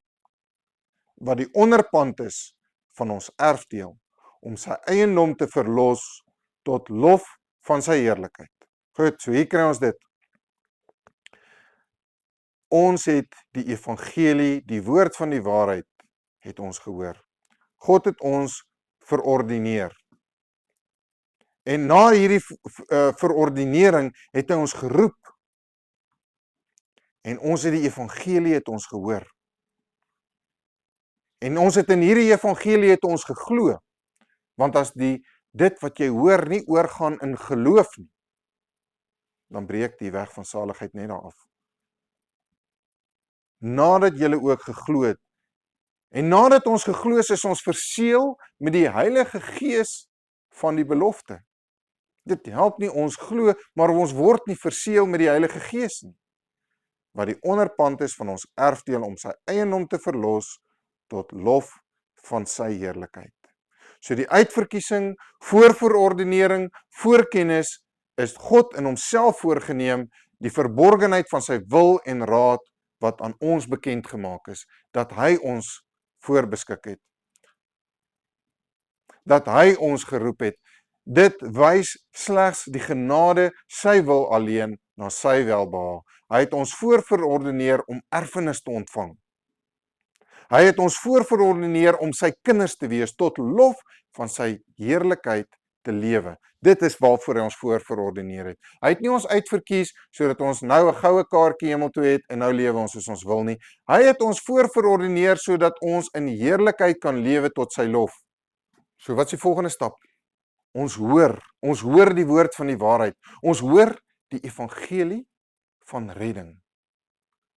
wat die onderpand is van ons erfdeel, om sy eiendom te verlos tot lof van sy heerlikheid. Goed, so hier kry ons dit. Ons het die evangelie, die woord van die waarheid, het ons gehoor. God het ons verordineer. En na hierdie verordinering het hy ons geroep. En ons het die evangelie het ons gehoor. En ons het in hierdie evangelie het ons geglo. Want as dit wat jy hoor nie oorgaan in geloof nie, dan breek die weg van saligheid net daar af. Nadat julle ook geglo het, en nadat ons geglo is ons verseël met die Heilige Gees van die belofte. Dit help nie ons glo, maar ons word nie verseël met die Heilige Gees nie, wat die onderpand is van ons erfdeel om sy eiendom te verlos tot lof van sy heerlikheid. So die uitverkiesing, voorverordenering, voorkennis is God in homself voorgeneem, die verborgenheid van sy wil en raad wat aan ons bekend gemaak is, dat hy ons voorbeskik het, dat hy ons geroep het. Dit wys slegs die genade, sy wil alleen, na sy welbehae. Hy het ons voorverordeneer om erfenis te ontvang. Hy het ons voorverordeneer om sy kinders te wees, tot lof van sy heerlikheid te lewe. Dit is waarvoor hy ons voorverordeneer het. Hy het nie ons uitverkies, sodat ons nou 'n goue kaartjie hemel toe het, en nou lewe ons soos ons wil nie. Hy het ons voorverordeneer, sodat ons in heerlikheid kan lewe tot sy lof. So wat is die volgende stap? Ons hoor die woord van die waarheid. Ons hoor die evangelie van redding.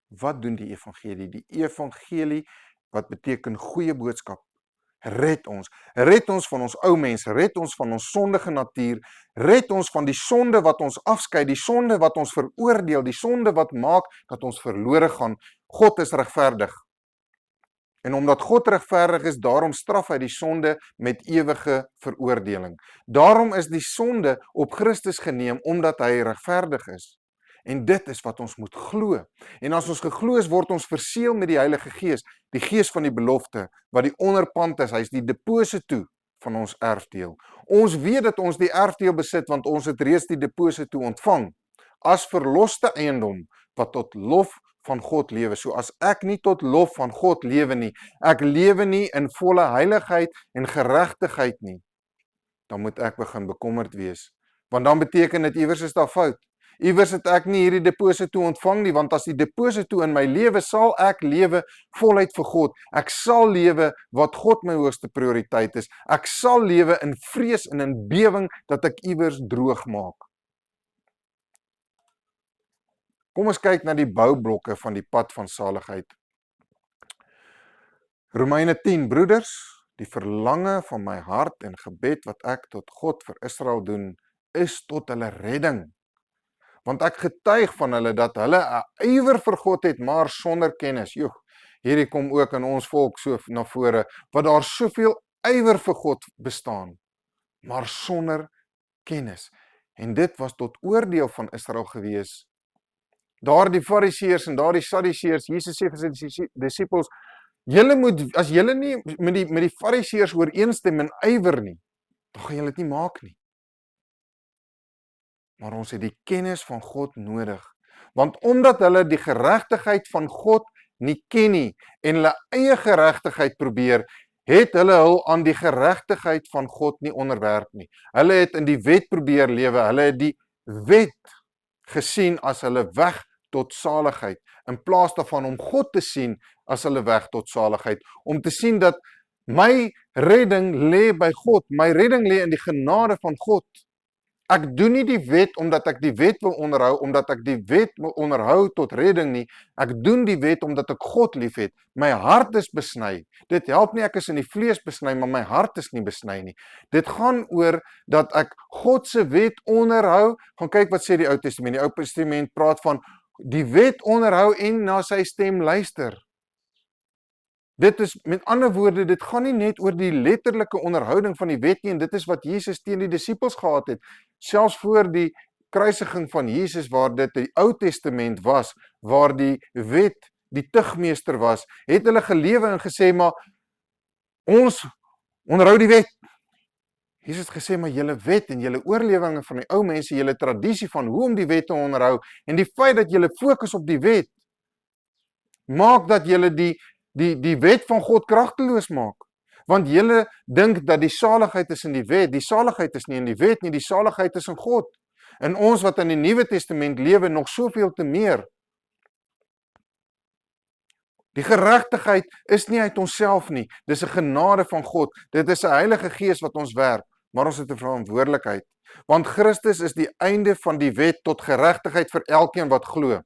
Wat doen die evangelie? Die evangelie, wat beteken goeie boodskap, red ons van ons ou mens, red ons van ons sondige natuur, red ons van die sonde wat ons afskei, die sonde wat ons veroordeel, die sonde wat maak dat ons verlore gaan. God is regverdig. En omdat God regverdig is, daarom straf hy die sonde met ewige veroordeling. Daarom is die sonde op Christus geneem, omdat hy regverdig is. En dit is wat ons moet glo. En as ons geglo is, word ons verseël met die Heilige Gees, die Gees van die belofte, wat die onderpand is, hy is die deposito van ons erfdeel. Ons weet dat ons die erfdeel besit, want ons het reeds die deposito ontvang, as verloste eiendom, wat tot lof van God lewe. So as ek nie tot lof van God lewe nie, ek lewe nie in volle heiligheid en geregtigheid nie, dan moet ek begin bekommerd wees. Want dan beteken dit iewers is daar fout. Iewers het ek nie hierdie deposito ontvang nie, want as die deposito in my lewe, sal ek lewe voluit vir God. Ek sal lewe wat God my hoogste prioriteit is. Ek sal lewe in vrees en in bewing dat ek iewers droog maak. Kom ons kyk na die boublokke van die pad van saligheid. Romeine 10, broeders, die verlange van my hart en gebed wat ek tot God vir Israel doen, is tot hulle redding. Want ek getuig van hulle dat hulle 'n ywer vir God het, maar sonder kennis. Joh, hierdie kom ook in ons volk so na vore, wat daar soveel ywer vir God bestaan, maar sonder kennis. En dit was tot oordeel van Israel gewees, Daardie Fariseërs en daardie Sadduseërs, Jesus sê vir sy disippels, julle moet, as julle nie met die Fariseërs ooreenstem en ywer nie, dan gaan julle dit nie maak nie. Maar ons het die kennis van God nodig. Want omdat hulle die geregtigheid van God nie ken nie en hulle eie geregtigheid probeer, het hulle hul aan die geregtigheid van God nie onderwerp nie. Hulle het in die wet probeer lewe, hulle het die wet gesien as hulle weg tot saligheid, in plaas daarvan om God te sien as hulle weg tot saligheid, om te sien dat my redding lê by God, my redding lê in die genade van God. Ek doen nie die wet omdat ek die wet wil onderhou, omdat ek die wet wil onderhou tot redding nie. Ek doen die wet omdat ek God liefhet. My hart is besny. Dit help nie ek is in die vlees besny, maar my hart is nie besny nie. Dit gaan oor dat ek God se wet onderhou. Gaan kyk wat sê die Ou Testament. Die Ou Testament praat van die wet onderhou en na sy stem luister. Dit is, met ander woorde, dit gaan nie net oor die letterlike onderhouding van die wet nie, en dit is wat Jesus teen die disippels gehad het. Selfs voor die kruisiging van Jesus, waar dit die Ou Testament was, waar die wet die tugmeester was, het hulle gelewe en gesê, maar ons onderhou die wet. Jesus het gesê, maar julle wet en julle oorlewinge van die ou mense, julle tradisie van hoe om die wet te onderhou, en die feit dat julle fokus op die wet, maak dat julle die wet van God kragteloos maak. Want julle dink dat die saligheid is in die wet. Die saligheid is nie in die wet nie, die saligheid is in God. En ons wat in die Nuwe Testament lewe, nog soveel te meer. Die geregtigheid is nie uit onsself nie, dis 'n genade van God. Dit is 'n Heilige Gees wat ons werk, maar ons het 'n verantwoordelikheid. Want Christus is die einde van die wet tot geregtigheid vir elkeen wat glo.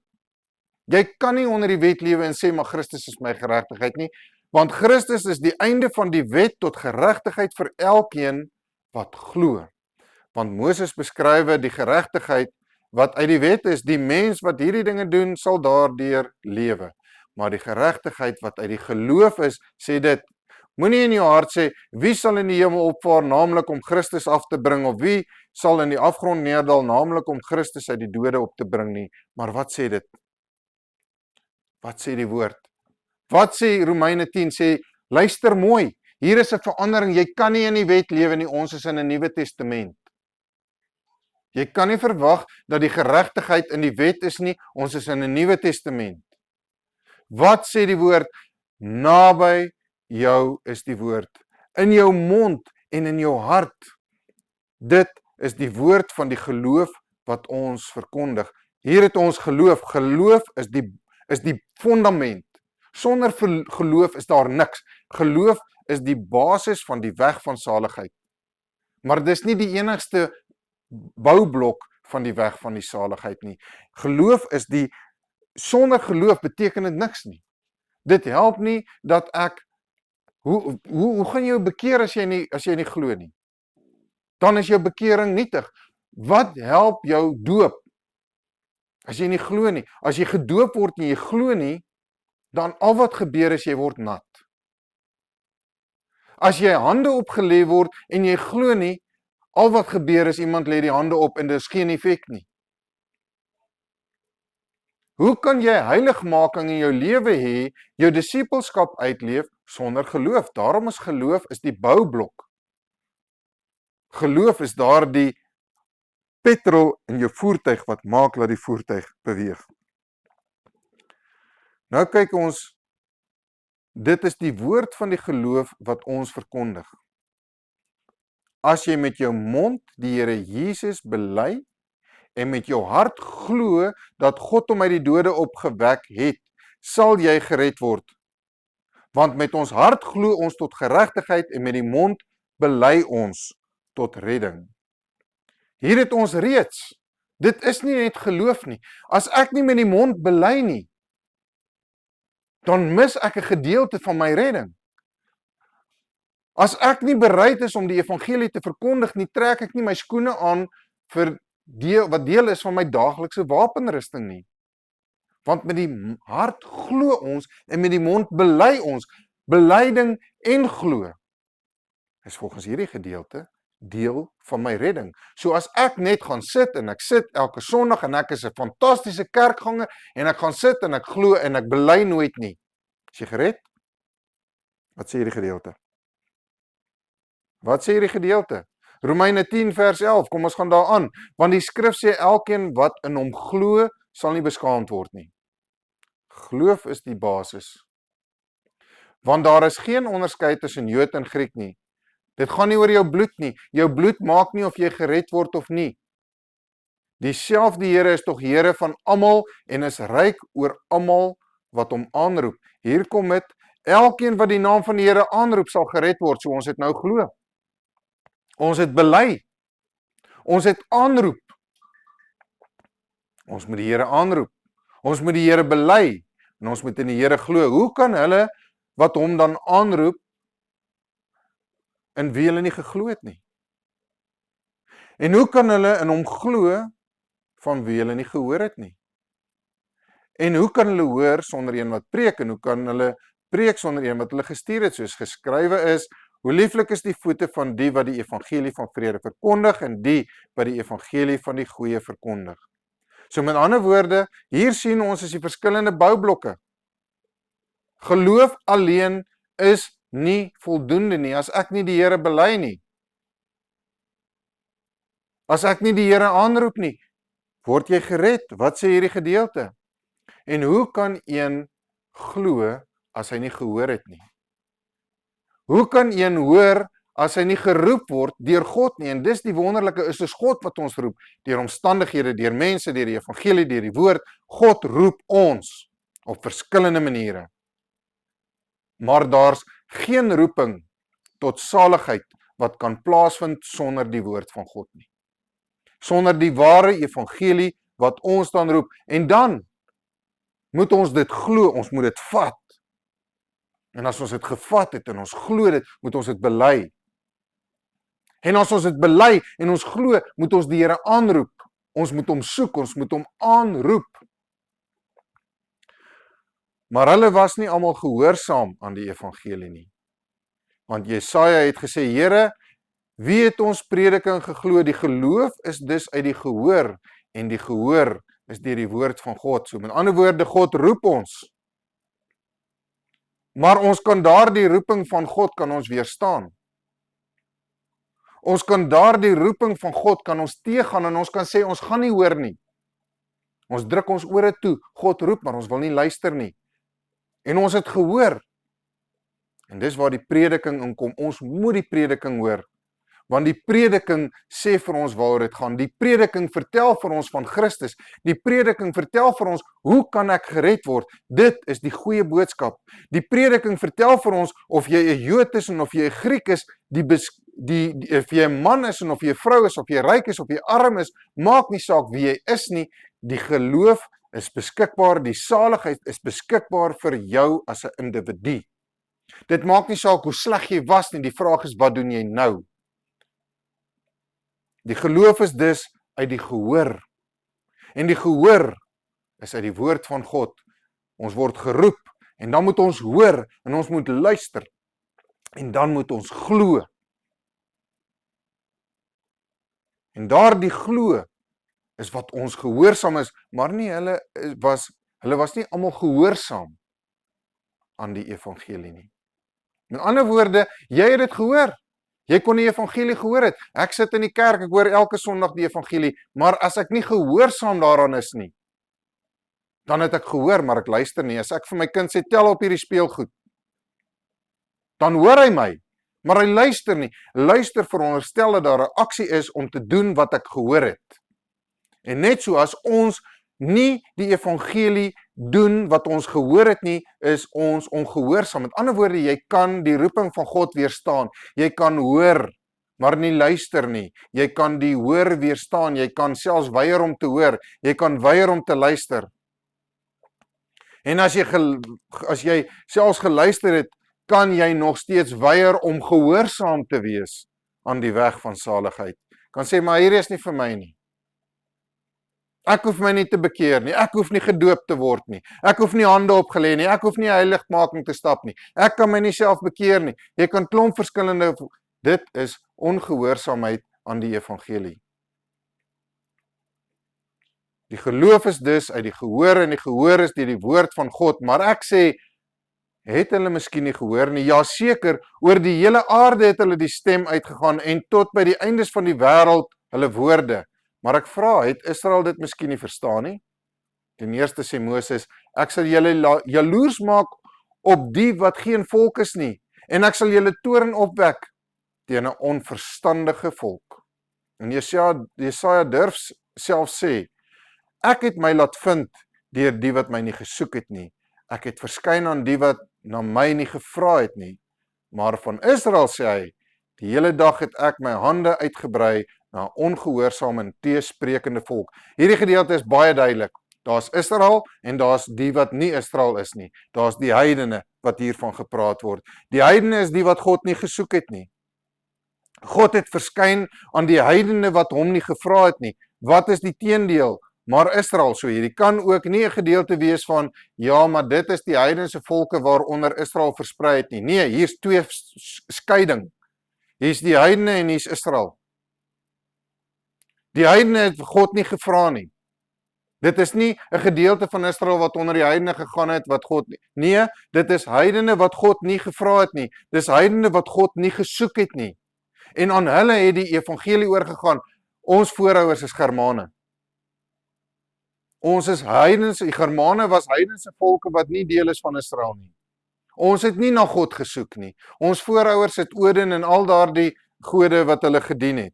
Jy kan nie onder die wet lewe en sê, maar Christus is my geregtigheid nie, want Christus is die einde van die wet tot geregtigheid vir elkeen wat glo. Want Moses beskryf die geregtigheid wat uit die wet is, die mens wat hierdie dinge doen, sal daardeur lewe. Maar die geregtigheid wat uit die geloof is, sê dit, moenie in jou hart sê, wie sal in die hemel opvaar, naamlik om Christus af te bring, of wie sal in die afgrond neerdal, naamlik om Christus uit die dode op te bring nie. Maar wat sê dit? Wat sê die woord? Wat sê Romeine 10? Sê, luister mooi, hier is 'n verandering, jy kan nie in die wet lewe nie, ons is in 'n Nuwe Testament. Jy kan nie verwag dat die geregtigheid in die wet is nie, ons is in 'n Nuwe Testament. Wat sê die woord? Naby jou is die woord, in jou mond en in jou hart. Dit is die woord van die geloof wat ons verkondig. Hier het ons geloof. Geloof is die fundament. Sonder geloof is daar niks. Geloof is die basis van die weg van saligheid. Maar dis nie die enigste boublok van die weg van die saligheid nie. Geloof is sonder geloof beteken dit niks nie. Dit help nie dat ek, hoe gaan jy bekeer as jy nie glo nie? Dan is jou bekering nietig. Wat help jou doop? As jy nie glo nie. As jy gedoop word en jy glo nie, dan al wat gebeur is jy word nat. As jy hande opgelê word en jy glo nie, al wat gebeur is iemand lê die hande op en dit is geen effek nie. Hoe kan jy heiligmaking in jou lewe hê, jou disippelskap uitleef sonder geloof? Daarom is geloof die boublok. Geloof is daardie petrol in jou voertuig wat maak dat die voertuig beweeg. Nou kyk ons, dit is die woord van die geloof wat ons verkondig. As jy met jou mond die Here Jesus bely en met jou hart glo dat God hom uit die dode opgewek het, sal jy gered word. Want met ons hart glo ons tot geregtigheid en met die mond bely ons tot redding. Hier het ons reeds, dit is nie net geloof nie. As ek nie met die mond bely nie, dan mis ek 'n gedeelte van my redding. As ek nie bereid is om die evangelie te verkondig nie, trek ek nie my skoene aan vir wat deel is van my daaglikse wapenrusting nie. Want met die hart glo ons en met die mond bely ons. Belyding en glo is volgens hierdie gedeelte deel van my redding. So as ek net gaan sit en ek sit elke Sondag en ek is 'n fantastiese kerkganger en ek gaan sit en ek glo en ek bely nooit nie. Is jy gered? Wat sê hierdie gedeelte? Wat sê hierdie gedeelte? Romeine 10 vers 11, kom ons gaan daaraan, want die skrif sê elkeen wat in hom glo sal nie beskaamd word nie. Geloof is die basis. Want daar is geen onderskeid tussen Jood en Griek nie. Dit gaan nie oor jou bloed nie. Jou bloed maak nie of jy gered word of nie. Dieselfde Here is tog Here van almal en is ryk oor almal wat hom aanroep. Hier kom dit, elkeen wat die naam van die Here aanroep sal gered word, so ons het nou glo. Ons het bely. Ons het aanroep. Ons moet die Here aanroep. Ons moet die Here bely en ons moet in die Here glo. Hoe kan hulle wat hom dan aanroep in wie hulle nie geglo het nie? En hoe kan hulle in hom glo van wie hulle nie gehoor het nie? En hoe kan hulle hoor sonder een wat preek? En hoe kan hulle preek sonder een wat hulle gestuur het? Soos geskrywe is, hoe lieflik is die voete van die wat die evangelie van vrede verkondig en die wat die evangelie van die goeie verkondig. So met ander woorde, hier sien ons is die verskillende boublokke. Geloof alleen is nie voldoende nie, as ek nie die Here bely nie. As ek nie die Here aanroep nie, word jy gered. Wat sê hierdie gedeelte? En hoe kan een glo as hy nie gehoor het nie? Hoe kan een hoor as hy nie geroep word deur God nie? En dis die wonderlike, is dus God wat ons roep, deur omstandighede, deur mense, deur die evangelie, deur die woord. God roep ons op verskillende maniere. Maar daar's geen roeping tot saligheid wat kan plaasvind sonder die woord van God nie. Sonder die ware evangelie wat ons dan roep. En dan moet ons dit glo, ons moet dit vat. En as ons dit gevat het en ons glo dit, moet ons dit bely. En as ons dit bely en ons glo, moet ons die Here aanroep. Ons moet hom soek, ons moet hom aanroep. Maar hulle was nie almal gehoorsaam aan die evangelie nie. Want Jesaja het gesê, Here, wie het ons prediking geglo? Die geloof is dus uit die gehoor en die gehoor is deur die woord van God. So met ander woorde, God roep ons. Maar ons kan daardie roeping van God kan ons weerstaan. Ons kan daardie roeping van God kan ons teëgaan en ons kan sê ons gaan nie hoor nie. Ons druk ons ore toe. God roep, maar ons wil nie luister nie. En ons het gehoor. En dis waar die prediking inkom. Ons moet die prediking hoor. Want die prediking sê vir ons waaroor dit gaan. Die prediking vertel vir ons van Christus. Die prediking vertel vir ons, hoe kan ek gered word? Dit is die goeie boodskap. Die prediking vertel vir ons, of jy 'n Jood is en of jy 'n Griek is, of jy 'n man is en of jy 'n vrou is, of jy ryk is of jy arm is, maak nie saak wie jy is nie. Die geloof is beskikbaar, die saligheid is beskikbaar vir jou as 'n individu. Dit maak nie saak hoe sleg jy was nie, die vraag is, wat doen jy nou? Die geloof is dus uit die gehoor. En die gehoor is uit die woord van God. Ons word geroep en dan moet ons hoor en ons moet luister. En dan moet ons glo. En daardie glo is wat ons gehoorsaam is, maar nie hulle was nie almal gehoorsaam aan die evangelie nie. Met ander woorde, jy het dit gehoor. Jy kon die evangelie gehoor het. Ek sit in die kerk, ek hoor elke Sondag die evangelie, maar as ek nie gehoorsaam daaraan is nie, dan het ek gehoor, maar ek luister nie. As ek vir my kind sê, tel op hierdie speelgoed, dan hoor hy my, maar hy luister nie. Luister veronderstel dat daar 'n aksie is om te doen wat ek gehoor het. En net so as ons nie die evangelie doen wat ons gehoor het nie, is ons ongehoorsaam. Met ander woorde, jy kan die roeping van God weerstaan. Jy kan hoor, maar nie luister nie. Jy kan die hoor weerstaan. Jy kan selfs weier om te hoor. Jy kan weier om te luister. En as jy selfs geluister het, kan jy nog steeds weier om gehoorsaam te wees aan die weg van saligheid. Kan sê, maar hier is nie vir my nie. Ek hoef my nie te bekeer nie, ek hoef nie gedoop te word nie, ek hoef nie hande opgelê nie, ek hoef nie heiligmaking te stap nie, ek kan my nie self bekeer nie, jy kan klomp verskillende, dit is ongehoorsaamheid aan die evangelie. Die geloof is dus uit die gehoor en die gehoor is deur die woord van God, maar ek sê, het hulle miskien nie gehoor nie? Ja, seker, oor die hele aarde het hulle die stem uitgegaan en tot by die eindes van die wêreld hulle woorde. Maar ek vra, het Israel dit miskien nie verstaan nie? Ten eerste sê Moses, ek sal julle jaloers maak op die wat geen volk is nie, en ek sal julle toorn opwek teen 'n onverstandige volk. En Jesaja durf self sê, ek het my laat vind deur die wat my nie gesoek het nie. Ek het verskyn aan die wat na my nie gevra het nie. Maar van Israel sê hy, die hele dag het ek my hande uitgebrei na 'n ongehoorsaam en teesprekende volk. Hierdie gedeelte is baie duidelik. Daar's Israel en daar's die wat nie Israel is nie. Daar's die heidene wat hiervan gepraat word. Die heidene is die wat God nie gesoek het nie. God het verskyn aan die heidene wat hom nie gevra het nie. Wat is die teendeel? Maar Israel, so hierdie kan ook nie 'n gedeelte wees van, ja, maar dit is die heidense volke waaronder Israel versprei het nie. Nee, hier's twee skeiding. Hier's die heidene en hier's Israel. Die heidene het God nie gevra nie. Dit is nie 'n gedeelte van Israel wat onder die heidene gegaan het wat God nie. Nee, dit is heidene wat God nie gevra het nie. Dis heidene wat God nie gesoek het nie. En aan hulle het die evangelie oorgegaan. Ons voorouers is Germane. Ons is heidens, die Germane was heidense volke wat nie deel is van Israel nie. Ons het nie na God gesoek nie. Ons voorouers het Odin en al daardie gode wat hulle gedien het.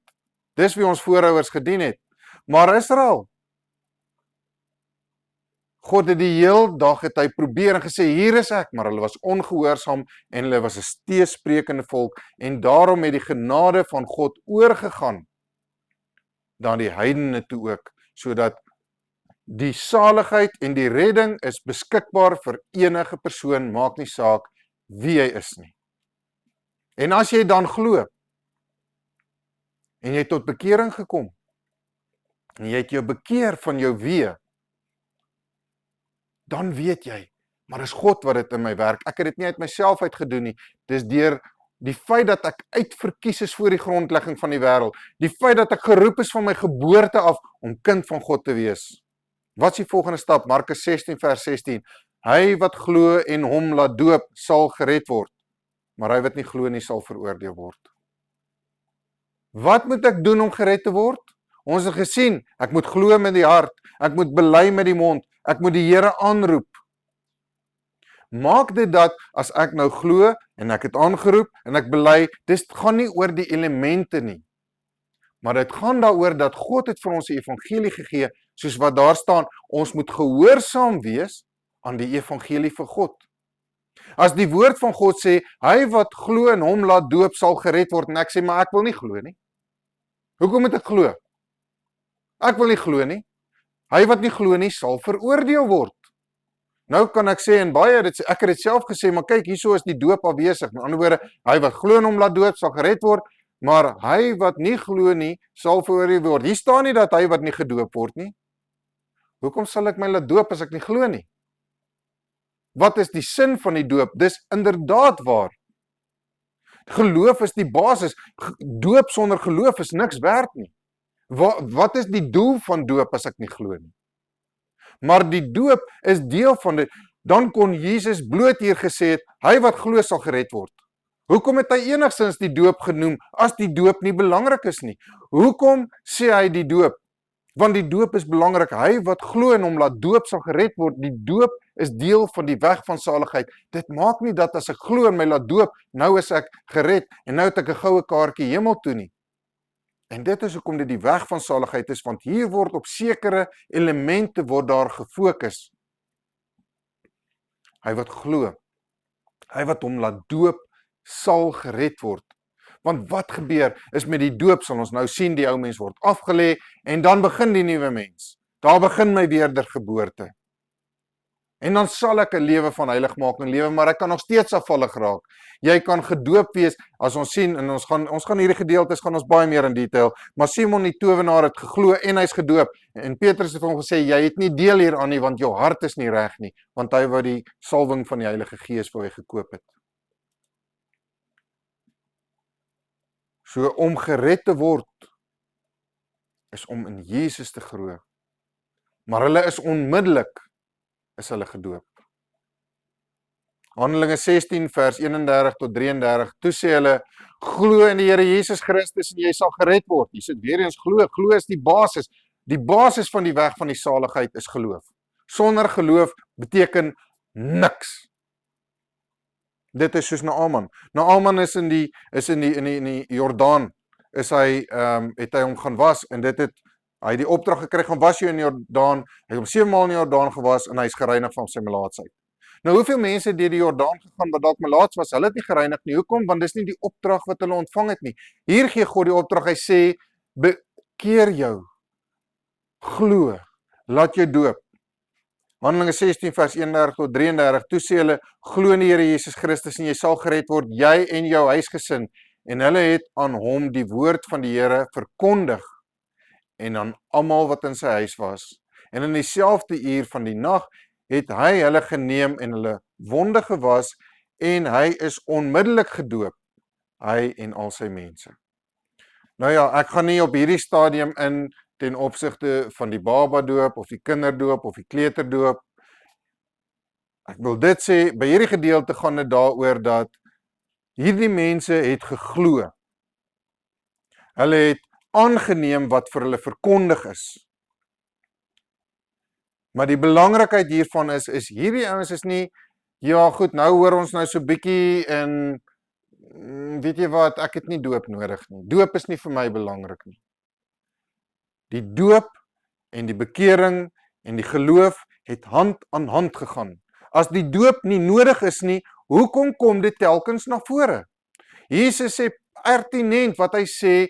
Dis wie ons voorouers gedien het. Maar Israel, God het die heel dag het hy probeer en gesê, hier is ek, maar hulle was ongehoorsaam en hulle was 'n teesprekende volk en daarom het die genade van God oorgegaan dan die heidene toe ook, sodat die saligheid en die redding is beskikbaar vir enige persoon, maak nie saak wie hy is nie. En as jy dan glo, en jy tot bekering gekom, en jy het jou bekeer van jou weë, dan weet jy, maar dis God wat dit in my werk. Ek het dit nie uit myself uitgedoen nie. Dis deur die feit dat ek uitverkies is voor die grondlegging van die wêreld. Die feit dat ek geroep is van my geboorte af om kind van God te wees. Wat is die volgende stap? Markus 16 vers 16. Hy wat glo en hom laat doop sal gered word, maar hy wat nie glo nie sal veroordeel word. Wat moet ek doen om gered te word? Ons het gesien, ek moet glo met die hart, ek moet bely met die mond, ek moet die Here aanroep. Maak dit dat as ek nou glo en ek het aangeroep en ek bely, dit gaan nie oor die elemente nie. Maar dit gaan daaroor dat God het vir ons die evangelie gegee, soos wat daar staan, ons moet gehoorsaam wees aan die evangelie vir God. As die woord van God sê, hy wat glo en hom laat doop sal gered word, en ek sê, maar ek wil nie glo nie. Hoekom moet ek glo? Ek wil nie glo nie. Hy wat nie glo nie, sal veroordeel word. Nou kan ek sê, en baie, ek het dit self gesê, maar kyk, hierso is die doop afwesig. Met ander woorde, hy wat glo en hom laat doop sal gered word, maar hy wat nie glo nie, sal veroordeel word. Hier staan nie dat hy wat nie gedoop word nie. Hoekom sal ek my laat doop as ek nie glo nie? Wat is die sin van die doop? Dis inderdaad waar. Geloof is die basis. Doop sonder geloof is niks werd nie. Wat is die doel van doop as ek nie glo nie? Maar die doop is deel van dit. Dan kon Jesus bloot hier gesê het, hy wat glo sal gered word. Hoekom het hy enigstens die doop genoem, as die doop nie belangrik is nie? Hoekom sê hy die doop? Want die doop is belangrik. Hy wat glo en hom laat doop sal gered word. Die doop is deel van die weg van saligheid. Dit maak nie dat as ek glo en my laat doop, nou is ek gered en nou het ek 'n goue kaartjie hemel toe nie. En dit is hoekom dit die weg van saligheid is, want hier word op sekere elemente word daar gefokus. Hy wat glo, hy wat hom laat doop, sal gered word. Want wat gebeur is met die doop, sal ons nou sien, die ou mens word afgelê, en dan begin die nuwe mens. Daar begin my wedergeboorte. En dan sal ek 'n lewe van heiligmaking lewe, maar ek kan nog steeds afvallig raak. Jy kan gedoop wees, as ons sien, en ons gaan hierdie gedeeltes, gaan ons baie meer in detail, maar Simon die towenaar het geglo en hy's gedoop, en Petrus het hom gesê, jy het nie deel hieraan nie, want jou hart is nie reg nie, want hy wou die salwing van die Heilige Gees wou hy gekoop het. So om gered te word, is om in Jesus te glo. Maar hulle is onmiddellik, is hulle gedoop. Handelinge 16 vers 31 tot 33, toe sê hulle, glo in die Here Jesus Christus en jy sal gered word. Jy sit weer eens glo is die basis. Die basis van die weg van die saligheid is geloof. Sonder geloof beteken niks. Dit is soos Naaman. Naaman is in die Jordaan, het hy hom gaan was, en hy het die opdrag gekry, gaan was jy in die Jordaan, hy het hom 7 maal in die Jordaan gewas, en hy is gereinig van sy melaatsheid. Nou, hoeveel mense het deur die Jordaan gegaan, wat dalk melaats was, hulle het nie gereinig nie, hoekom? Want dis nie die opdrag wat hulle ontvang het nie. Hier gee God die opdrag, hy sê, bekeer jou, glo, laat jou doop. Handelinge 16 vers 31 tot 33, toe sê hulle, glo in die Here Jesus Christus en jy sal gered word, jy en jou huisgesin. En hulle het aan hom die woord van die Here verkondig en aan almal wat in sy huis was. En in dieselfde uur van die nag het hy hulle geneem en hulle wonde gewas en hy is onmiddellik gedoop, hy en al sy mense. Nou ja, ek gaan nie op hierdie stadium in ten opsigte van die baba doop, of die kinderdoop, of die kleuterdoop. Ek wil dit sê, by hierdie gedeelte gaan dit daaroor dat hierdie mense het geglo. Hulle het aangeneem wat vir hulle verkondig is. Maar die belangrikheid hiervan is hierdie ouens is nie, ja goed, nou hoor ons nou so bietjie en weet jy wat, ek het nie doop nodig nie. Doop is nie vir my belangrik nie. Die doop en die bekering en die geloof het hand aan hand gegaan. As die doop nie nodig is nie, hoekom kom dit telkens na vore? Jesus sê pertinent wat hy sê,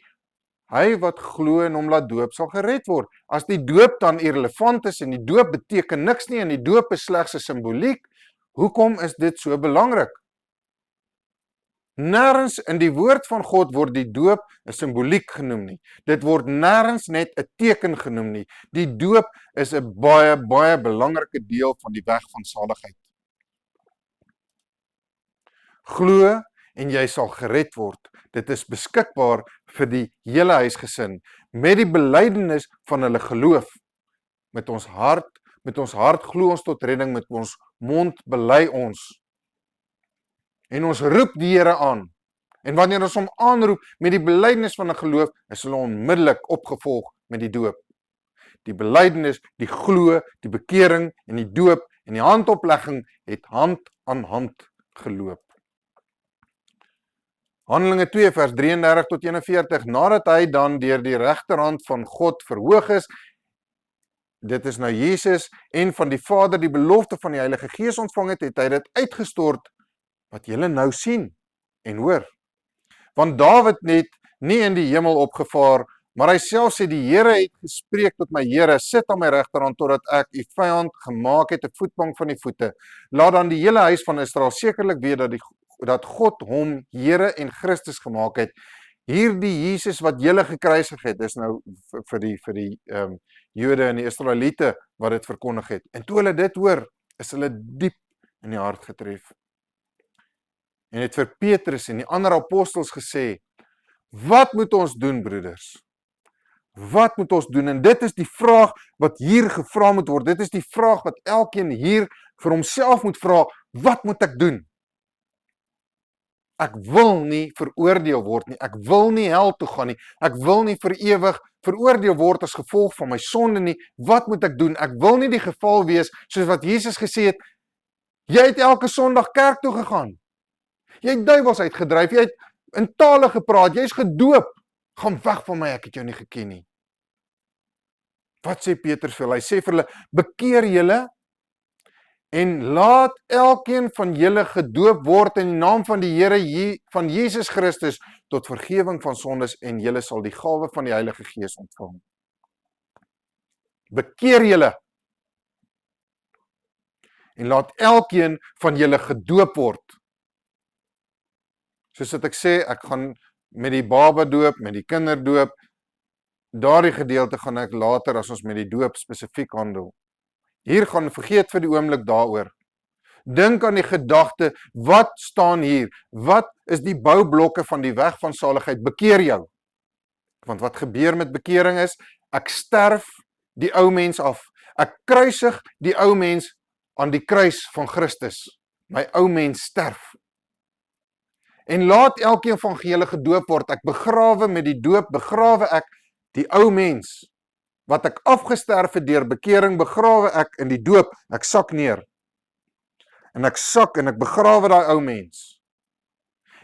hy wat glo en hom laat doop sal gered word. As die doop dan irrelevant is en die doop beteken niks nie en die doop is slegs 'n simboliek, hoekom is dit so belangrik? Nêrens in die woord van God word die doop 'n simboliek genoem nie. Dit word nêrens net 'n teken genoem nie. Die doop is 'n baie, baie belangrike deel van die weg van saligheid. Glo en jy sal gered word. Dit is beskikbaar vir die hele huisgesin, met die belydenis van hulle geloof. Met ons hart glo ons tot redding, met ons mond bely ons. En ons roep die Here aan. En wanneer ons hom aanroep met die belydenis van 'n geloof, is hulle onmiddellik opgevolg met die doop. Die belydenis, die glo, die bekering en die doop en die handoplegging het hand aan hand geloop. Handelinge 2 vers 33 tot 41, nadat hy dan deur die regterhand van God verhoog is, dit is nou Jesus, en van die Vader die belofte van die Heilige Gees ontvang het, het hy dit uitgestort, wat julle nou sien en hoor. Want Dawid het nie in die hemel opgevaar, maar hy self sê, die Here het gespreek tot my Here, sit aan my regterhand, totdat ek u vyand gemaak het, 'n voetbank van die voete. Laat dan die hele huis van Israel sekerlik weet dat God hom Here en Christus gemaak het. Hierdie Jesus wat julle gekruisig het, dis nou vir die Jode en die Israeliete wat dit verkondig het. En toe hulle dit hoor, is hulle diep in die hart getref. En het vir Petrus en die ander apostels gesê, wat moet ons doen, broeders? Wat moet ons doen? En dit is die vraag wat hier gevra moet word. Dit is die vraag wat elkeen hier vir homself moet vra, wat moet ek doen? Ek wil nie veroordeel word nie, ek wil nie hel toe gaan nie, ek wil nie vir ewig veroordeel word as gevolg van my sonde nie, wat moet ek doen? Ek wil nie die geval wees, soos wat Jesus gesê het, jy het elke Sondag kerk toe gegaan, jy het duiwels uitgedryf, jy het in tale gepraat, jy is gedoop, gaan weg van my, ek het jou nie geken nie. Wat sê Petrus vir hulle? Hy sê vir hulle, bekeer julle, en laat elkeen van julle gedoop word in die naam van die Here van Jesus Christus tot vergifnis van sondes en julle sal die gawe van die Heilige Gees ontvang. Bekeer julle en laat elkeen van julle gedoop word. Soos wat ek sê, ek gaan met die baba doop, met die kinderdoop, daardie gedeelte gaan ek later as ons met die doop spesifiek handel. Hier gaan vergeet vir die oomblik daaroor. Dink aan die gedagte, wat staan hier? Wat is die boublokke van die weg van saligheid? Bekeer jou. Want wat gebeur met bekering is, ek sterf die ou mens af. Ek kruisig die ou mens aan die kruis van Christus. My ou mens sterf. En laat elkeen van julle gedoop word. Ek begrawe met die doop, begrawe ek die ou mens. Wat ek afgesterf het deur bekering, begrawe ek in die doop. Ek sak neer. En ek sak en ek begrawe daai ou mens.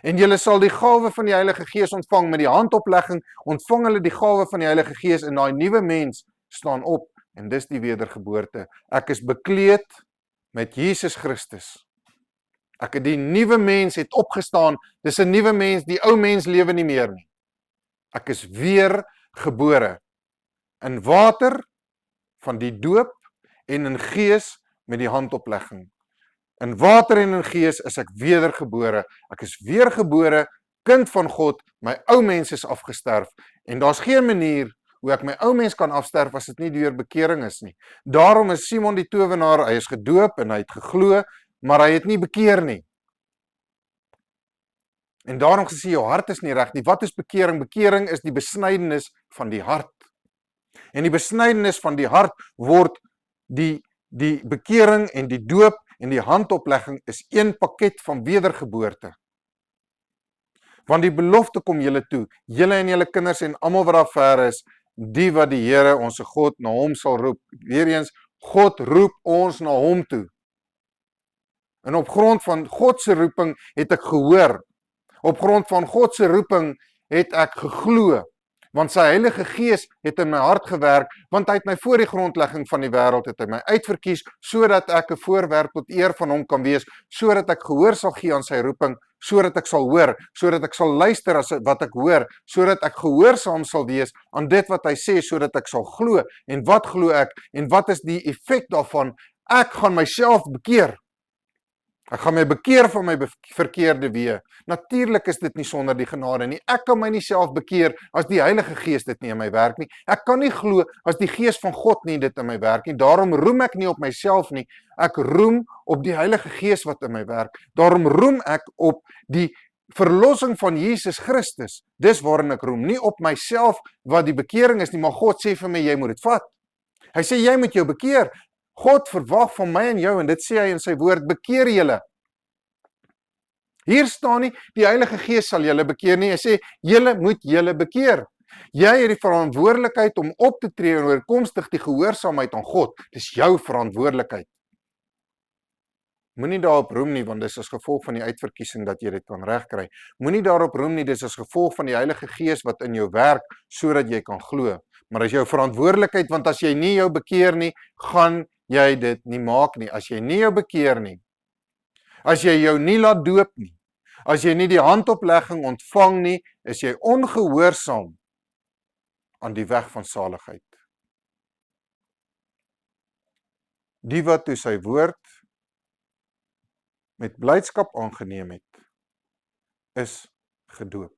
En julle sal die gawe van die Heilige Gees ontvang. Met die handoplegging ontvang hulle die gawe van die Heilige Gees en daai nuwe mens staan op. En dis die wedergeboorte. Ek is bekleed met Jesus Christus. Ek het die nuwe mens het opgestaan. Dis 'n nuwe mens, die ou mens lewe nie meer nie. Ek is weer gebore. In water van die doop en in gees met die handoplegging. In water en in gees is ek wedergebore. Ek is weergebore, kind van God, my ou mens is afgesterf. En daar's geen manier hoe ek my ou mens kan afsterf as dit nie deur bekering is nie. Daarom is Simon die towenaar, hy is gedoop en hy het geglo, maar hy het nie bekeer nie. En daarom gesê, jou hart is nie reg nie. Wat is bekering? Bekering is die besnydenis van die hart. En die besnydenis van die hart word die bekering en die doop en die handoplegging is een pakket van wedergeboorte. Want die belofte kom julle toe, julle en julle kinders en almal wat daar ver is, die wat die Here ons God na hom sal roep. Weereens, God roep ons na hom toe. En op grond van God se roeping het ek gehoor. Op grond van God se roeping het ek geglo. Want sy Heilige Gees het in my hart gewerk, want hy het my voor die grondlegging van die wêreld het hy my uitverkies, sodat ek 'n voorwerp tot eer van hom kan wees, sodat ek gehoor sal gee aan sy roeping, sodat ek sal hoor, sodat ek sal luister as wat ek hoor, sodat ek gehoorsaam sal wees aan dit wat hy sê, sodat ek sal glo. En wat glo ek? En wat is die effek daarvan? Ek gaan myself bekeer. Ek gaan my bekeer van my verkeerde weë. Natuurlik is dit nie sonder die genade nie. Ek kan my nie self bekeer as die Heilige Gees dit nie in my werk nie. Ek kan nie glo as die Gees van God nie dit in my werk nie. Daarom roem ek nie op myself nie. Ek roem op die Heilige Gees wat in my werk. Daarom roem ek op die verlossing van Jesus Christus. Dis waarin ek roem, nie op myself wat die bekering is nie, maar God sê vir my, jy moet dit vat. Hy sê, jy moet jou bekeer. God verwag van my en jou, en dit sê hy in sy woord, bekeer julle. Hier staan nie, die Heilige Gees sal julle bekeer nie, hy sê, julle moet julle bekeer. Jy het die verantwoordelikheid om op te tree en oorkomstig die gehoorsaamheid aan God. Dis jou verantwoordelikheid. Moenie daarop roem nie, want dis as gevolg van die uitverkiesing dat jy dit kan regkry. Moenie daarop roem nie, dis as gevolg van die Heilige Gees wat in jou werk, sodat jy kan glo. Maar as jou verantwoordelikheid, want as jy nie jou bekeer nie, gaan jy dit nie maak nie. As jy nie jou bekeer nie, as jy jou nie laat doop nie, as jy nie die handoplegging ontvang nie, is jy ongehoorsaam aan die weg van saligheid. Die wat toe sy woord met blydskap aangeneem het, is gedoop.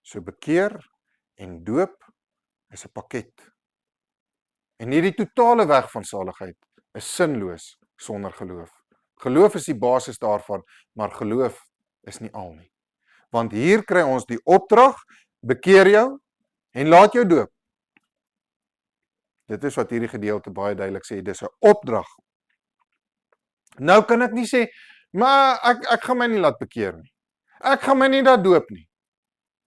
So bekeer en doop is 'n pakket. En hierdie totale weg van saligheid is sinloos sonder geloof. Geloof is die basis daarvan, maar geloof is nie al nie. Want hier kry ons die opdrag, bekeer jou en laat jou doop. Dit is wat hierdie gedeelte baie duidelik sê, dis 'n opdrag. Nou kan ek nie sê, maar ek gaan my nie laat bekeer nie. Ek gaan my nie laat doop nie.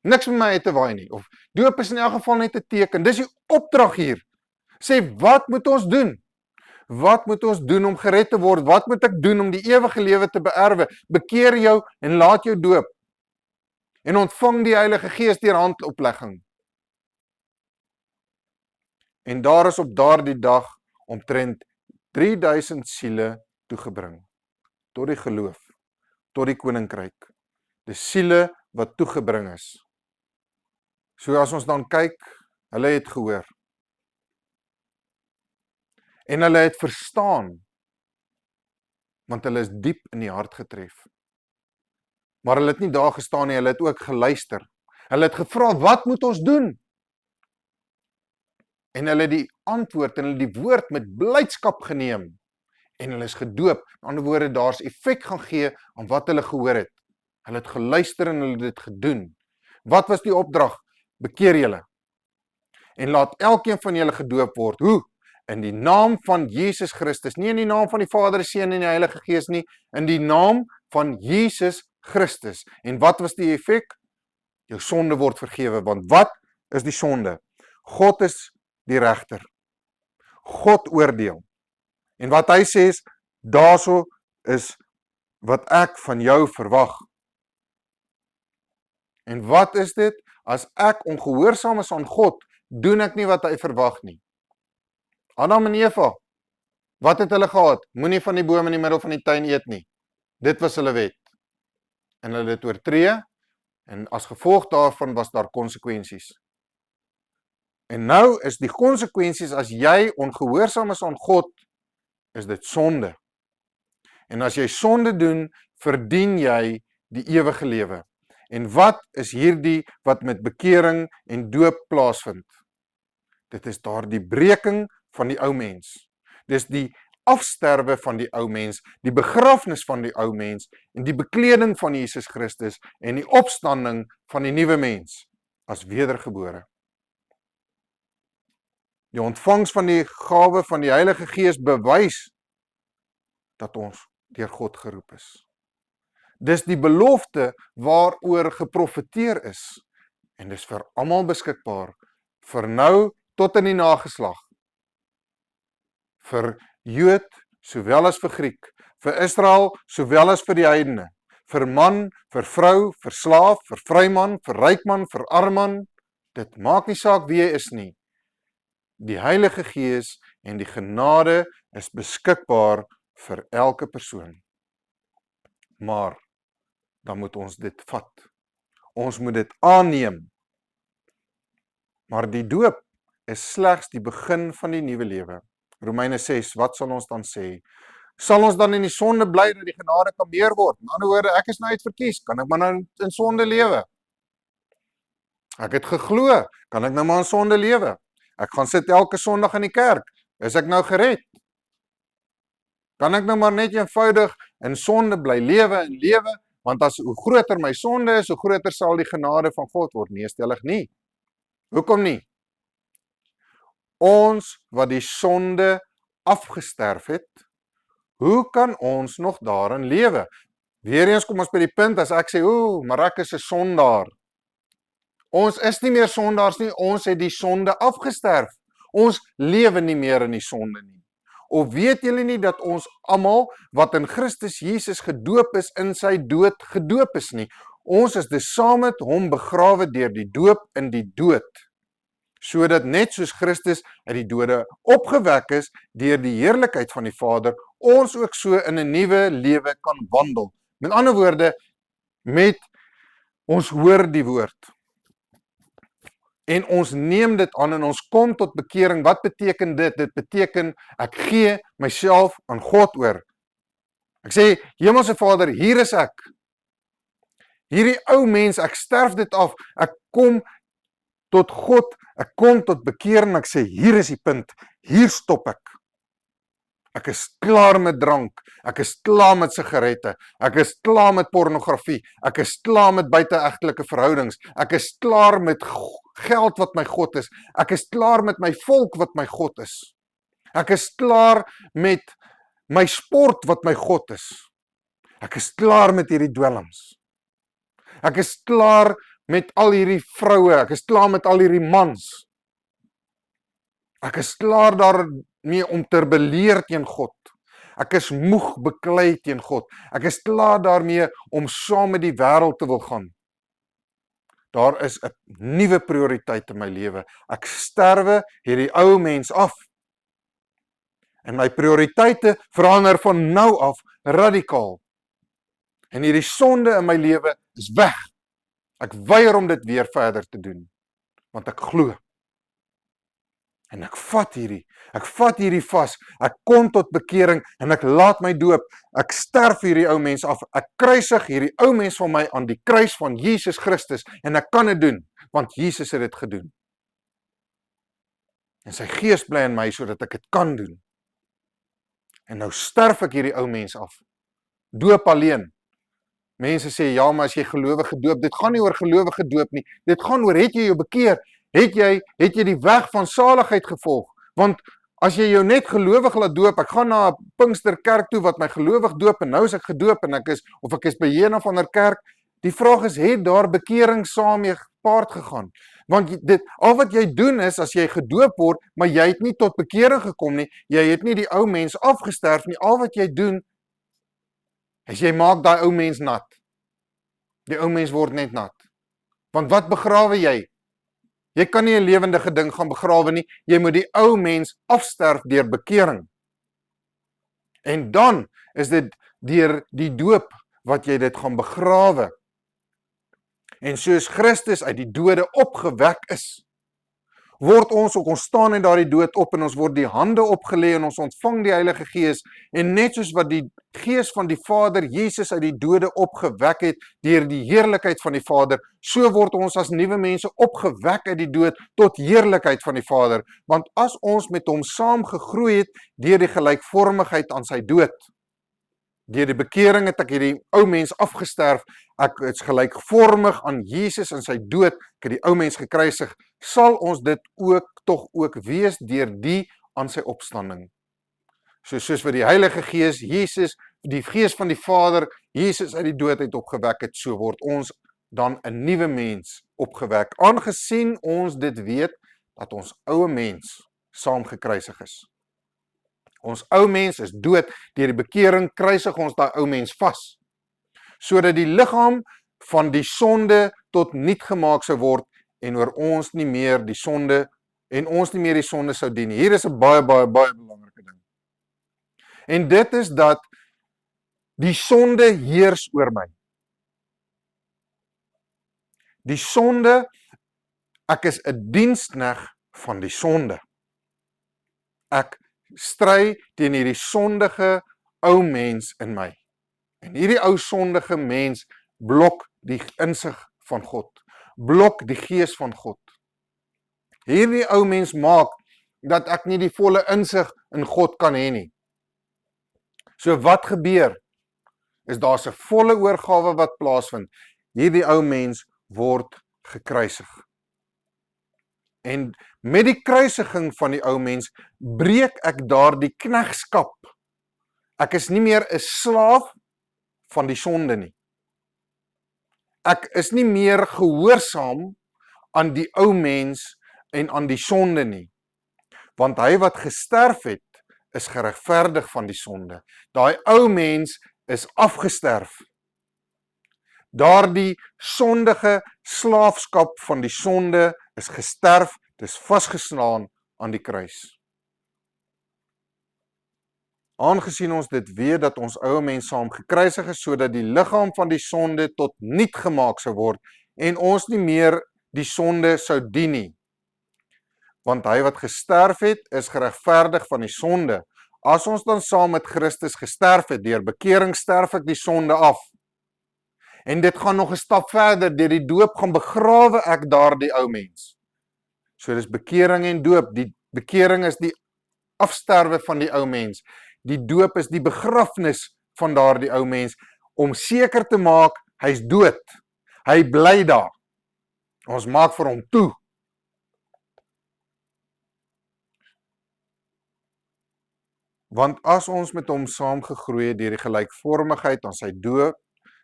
Niks met my uit te waai nie. Of doop is in elk geval net 'n teken. Dis die opdrag hier. Sê, wat moet ons doen? Wat moet ons doen om gered te word? Wat moet ek doen om die ewige lewe te beerwe? Bekeer jou en laat jou doop. En ontvang die Heilige Gees deur handoplegging. En daar is op daardie dag omtrent 3000 siele toegebring. Tot die geloof, tot die koninkryk. Die siele wat toegebring is. So as ons dan kyk, hulle het gehoor. En hulle het verstaan, want hulle is diep in die hart getref. Maar hulle het nie daar gestaan nie, hulle het ook geluister. Hulle het gevra, wat moet ons doen? En hulle het die antwoord en hulle die woord met blydskap geneem en hulle is gedoop. Met ander woorde, daar's effek gaan gee aan wat hulle gehoor het. Hulle het geluister en hulle het dit gedoen. Wat was die opdrag? Bekeer julle. En laat elkeen van julle gedoop word. Hoe? In die naam van Jesus Christus. Nie in die naam van die Vader, die Seun en die Heilige Gees nie. In die naam van Jesus Christus. En wat was die effek? Jou sonde word vergewe. Want wat is die sonde? God is die regter. God oordeel. En wat hy sê is, daarso is wat ek van jou verwag. En wat is dit? As ek ongehoorsaam is aan God, doen ek nie wat hy verwag nie. Adam en Eva, wat het hulle gehad? Moenie van die boom in die middel van die tuin eet nie. Dit was hulle wet. En hulle het oortree, en as gevolg daarvan was daar konsekwensies. En nou is die konsekwensies, as jy ongehoorsaam is aan God, is dit sonde. En as jy sonde doen, verdien jy die ewige lewe. En wat is hierdie wat met bekering en doop plaasvind? Dit is daar die breking van die ou mens. Dis die afsterwe van die ou mens, die begrafnis van die ou mens en die bekleding van Jesus Christus en die opstanding van die nuwe mens as wedergebore. Die ontvangs van die gawe van die Heilige Gees bewys dat ons deur God geroep is. Dis die belofte waaroor geprofeteer is en dis vir almal beskikbaar, vir nou tot in die nageslag, vir Jood sowel as vir Griek, vir Israel sowel as vir die heidene, vir man, vir vrou, vir slaaf, vir vryman, vir rykman, vir armman, dit maak nie saak wie jy is nie. Die Heilige Gees en die genade is beskikbaar vir elke persoon. Maar dan moet ons dit vat. Ons moet dit aanneem. Maar die doop is slegs die begin van die nuwe lewe. Romeine 6, wat sal ons dan sê? Sal ons dan in die sonde bly dat die genade kan meer word? In ander woorde, ek is nou uitverkies, kan ek maar nou in sonde lewe? Ek het geglo, kan ek nou maar in sonde lewe? Ek gaan sit elke Sondag in die kerk, is ek nou gered? Kan ek nou maar net eenvoudig in sonde bly lewe en lewe, want as hoe groter my sonde is, hoe groter sal die genade van God word? Nee, stellig nie. Hoekom nie? Ons wat die sonde afgesterf het, hoe kan ons nog daarin lewe? Weereens kom ons by die punt as ek sê, maar ek is 'n sondaar. Ons is nie meer sondaars nie, ons het die sonde afgesterf. Ons lewe nie meer in die sonde nie. Of weet julle nie dat ons almal wat in Christus Jesus gedoop is, in sy dood gedoop is nie? Ons is dus saam met hom begrawe deur die doop in die dood, sodat net soos Christus uit die dode opgewek is deur die heerlikheid van die Vader, ons ook so in 'n nuwe lewe kan wandel. Met ander woorde, ons hoor die woord. En ons neem dit aan en ons kom tot bekering. Wat beteken dit? Dit beteken, ek gee myself aan God oor. Ek sê, Hemelse Vader, hier is ek. Hierdie ou mens, ek sterf dit af. Ek kom tot God, ek kom tot bekering, ek sê, hier is die punt, hier stop ek. Ek is klaar met drank, ek is klaar met sigarette, ek is klaar met pornografie, ek is klaar met buiteegtelike verhoudings, ek is klaar met geld wat my God is, ek is klaar met my volk wat my God is, ek is klaar met my sport wat my God is, ek is klaar met hierdie dwelms, ek is klaar met al hierdie vroue, ek is klaar met al hierdie mans, ek is klaar daarmee om te rebelleer teen God. Ek is moeg beklei teen God. Ek is klaar daarmee om saam met die wêreld te wil gaan. Daar is 'n nuwe prioriteit in my lewe. Ek sterwe hierdie ou mens af. En my prioriteite verander van nou af radikaal. En hierdie sonde in my lewe is weg. Ek weier om dit weer verder te doen, want ek glo. En ek vat hierdie vas, ek kom tot bekering en ek laat my doop, ek sterf hierdie ou mens af, ek kruisig hierdie ou mens van my aan die kruis van Jesus Christus en ek kan dit doen, want Jesus het dit gedoen. En sy gees bly in my sodat ek dit kan doen. En nou sterf ek hierdie ou mens af. Doop alleen. Mense sê, ja, maar as jy gelowig gedoop, dit gaan nie oor gelowig gedoop nie. Dit gaan oor, het jy jou bekeer? Het jy die weg van saligheid gevolg? Want as jy jou net gelowig laat doop, ek gaan na 'n Pinksterkerk toe wat my gelowig doop en nou is ek gedoop en ek is by een of ander kerk. Die vraag is, het daar bekering saam mee gepaard gegaan? Want al wat jy doen is, as jy gedoop word, maar jy het nie tot bekering gekom nie, jy het nie die ou mens afgesterf nie, al wat jy doen, is jy maak daai ou mens nat. Die ou mens word net nat. Want wat begrawe jy? Jy kan nie 'n lewendige ding gaan begrawe nie, jy moet die ou mens afsterf deur bekering. En dan is dit deur die doop wat jy dit gaan begrawe. En soos Christus uit die dode opgewek is, word ons staan in daardie dood op en ons word die hande opgelê en ons ontvang die Heilige Gees. En net soos wat die Gees van die Vader Jesus uit die dode opgewek het deur die heerlikheid van die Vader, so word ons as nuwe mense opgewek uit die dood tot heerlikheid van die Vader. Want as ons met hom saam gegroei het deur die gelykvormigheid aan sy dood, deur die bekering het ek hierdie ou mens afgesterf, ek is gelykvormig aan Jesus in sy dood, ek het die ou mens gekruisig, sal ons dit tog ook wees deur die aan sy opstanding. Soos wat die Heilige Gees, Jesus, die Gees van die Vader, Jesus uit die dood uit opgewek het, so word ons dan 'n nuwe mens opgewek, aangesien ons dit weet, dat ons ou mens saam gekruisig is. Ons ou mens is dood, deur die bekering kruisig ons daai ou mens vas, sodat die liggaam van die sonde tot niet gemaak sou word en ons nie meer die sonde sou dien. Hier is 'n baie belangrike ding. En dit is dat die sonde heers oor my. Die sonde, ek is 'n dienskneg van die sonde. Ek stry teen hierdie sondige ou mens in my. En hierdie ou sondige mens blok die insig van God, blok die Gees van God. Hierdie ou mens maak dat ek nie die volle insig in God kan hê nie. So wat gebeur? Is daar's 'n volle oorgawe wat plaasvind. Hierdie ou mens word gekruisig. En met die kruisiging van die ou mens breek ek daardie knegskap. Ek is nie meer 'n slaaf van die sonde nie. Ek is nie meer gehoorsaam aan die ou mens en aan die sonde nie. Want hy wat gesterf het, is geregverdig van die sonde. Daai ou mens is afgesterf. Daardie sondige slaafskap van die sonde is gesterf, dit is vasgeslaan aan die kruis. Aangesien ons dit weet dat ons ou mens saam gekruisig is, sodat die liggaam van die sonde tot niet gemaak sou word en ons nie meer die sonde sou dien nie. Want hy wat gesterf het, is geregverdig van die sonde. As ons dan saam met Christus gesterf het, deur bekering sterf ek die sonde af. En dit gaan nog 'n stap verder, deur die doop gaan begrawe ek daardie ou mens. So dis bekering en doop. Die bekering is die afsterwe van die ou mens. Die doop is die begrafnis van daardie ou mens, om seker te maak, hy's dood. Hy bly daar. Ons maak vir hom toe. Want as ons met hom saamgegroei het deur die gelykvormigheid aan sy doop,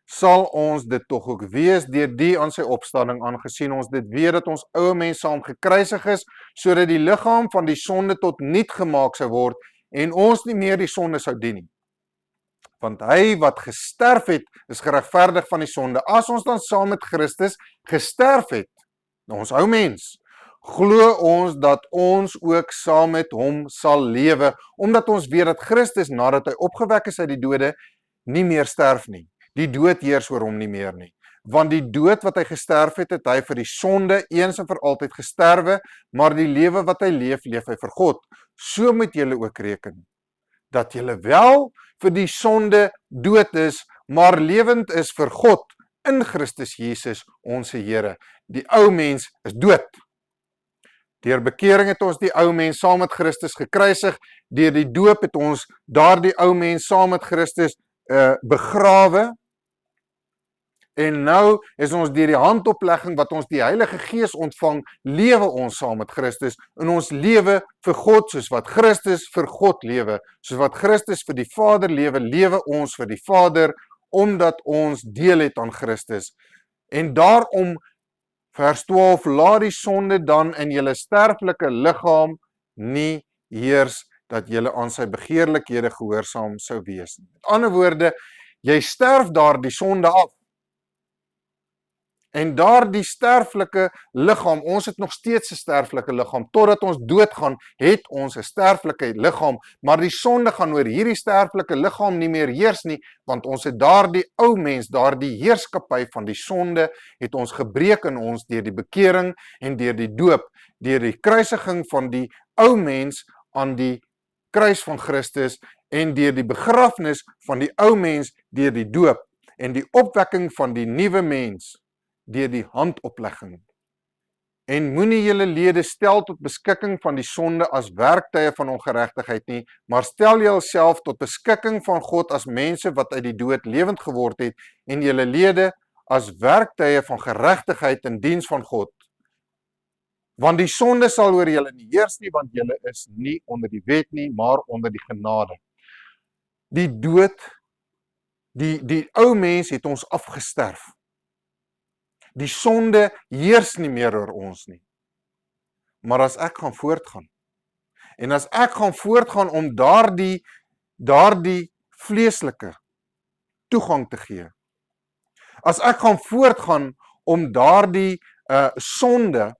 sal ons dit tog ook wees deur die aan sy opstanding, aangesien ons dit weet dat ons ou mens saam gekruisig is, sodat die liggaam van die sonde tot niet gemaak sou word en ons nie meer die sonde sou dien nie. Want hy wat gesterf het, is geregverdig van die sonde. As ons dan saam met Christus gesterf het, ons ou mens, glo ons dat ons ook saam met hom sal lewe, omdat ons weet dat Christus, nadat hy opgewek is uit die dode, nie meer sterf nie. Die dood heers oor hom nie meer nie. Want die dood wat hy gesterf het, het hy vir die sonde eens en vir altyd gesterwe, maar die lewe wat hy leef, leef hy vir God. So moet julle ook reken, dat julle wel vir die sonde dood is, maar lewend is vir God, in Christus Jesus, ons Here. Die ou mens is dood. Deur bekering het ons die ou mens saam met Christus gekruisig, deur die doop het ons daardie ou mens saam met Christus begrawe, en nou is ons deur die handoplegging wat ons die Heilige Gees ontvang, lewe ons saam met Christus, en ons lewe vir God, soos wat Christus vir God lewe, soos wat Christus vir die Vader lewe, lewe ons vir die Vader, omdat ons deel het aan Christus. En daarom, vers 12, laat die sonde dan in julle sterflike liggaam nie heers, dat julle aan sy begeerlikhede gehoorsaam sou wees. Met ander woorde, jy sterf daar die sonde af. En daardie sterflike liggaam, ons het nog steeds 'n sterflike liggaam, totdat ons doodgaan, het ons 'n sterflike liggaam, maar die sonde gaan oor hierdie sterflike liggaam nie meer heers nie, want ons het daardie ou mens, daardie heerskappy van die sonde, het ons gebreek in ons deur die bekering en deur die doop, deur die kruisiging van die ou mens aan die kruis van Christus en deur die begrafnis van die ou mens deur die doop en die opwekking van die nuwe mens deur die handoplegging. En moenie julle lede stel tot beskikking van die sonde as werktuie van ongeregtigheid nie, maar stel julself tot beskikking van God as mense wat uit die dood lewend geword het, en julle lede as werktuie van geregtigheid in diens van God. Want die sonde sal oor julle nie heers nie, want julle is nie onder die wet nie, maar onder die genade. Die dood, die ou mens het ons afgesterf. Die sonde heers nie meer oor ons nie. Maar as ek gaan voortgaan, en as ek gaan voortgaan om daardie vleeslike toegang te gee, as ek gaan voortgaan om daardie sonde,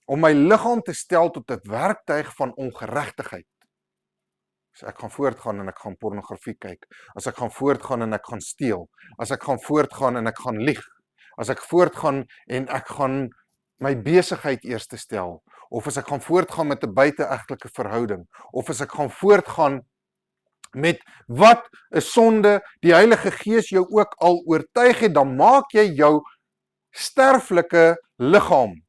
om my liggaam te stel tot 'n werktuig van ongeregtigheid, as ek gaan voortgaan en ek gaan pornografie kyk, as ek gaan voortgaan en ek gaan steel, as ek gaan voortgaan en ek gaan lieg, as ek voortgaan en ek gaan my besigheid eers te stel, of as ek gaan voortgaan met 'n buiteegtelike verhouding, of as ek gaan voortgaan met wat 'n sonde die Heilige Gees jou ook al oortuig het, dan maak jy jou sterflike liggaam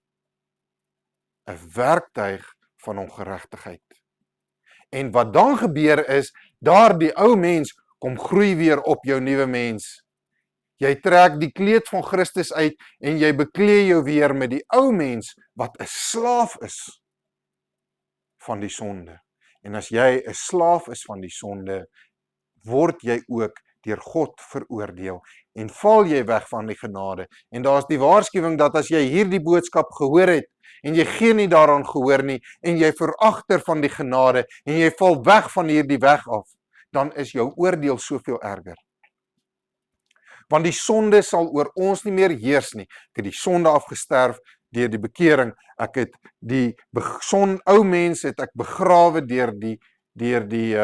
'n werktuig van ongeregtigheid. En wat dan gebeur is, daardie ou mens kom groei weer op jou nuwe mens. Jy trek die kleed van Christus uit en jy beklee jou weer met die ou mens wat 'n slaaf is van die sonde. En as jy 'n slaaf is van die sonde, word jy ook deur God veroordeel en val jy weg van die genade. En daar's die waarskuwing dat as jy hierdie boodskap gehoor het en jy gee nie daaraan gehoor nie en jy veragter van die genade en jy val weg van hierdie weg af, dan is jou oordeel soveel erger. Want die sonde sal oor ons nie meer heers nie. Ek het die sonde afgesterf deur die bekering. Ek het die ou mens het ek begrawe deur die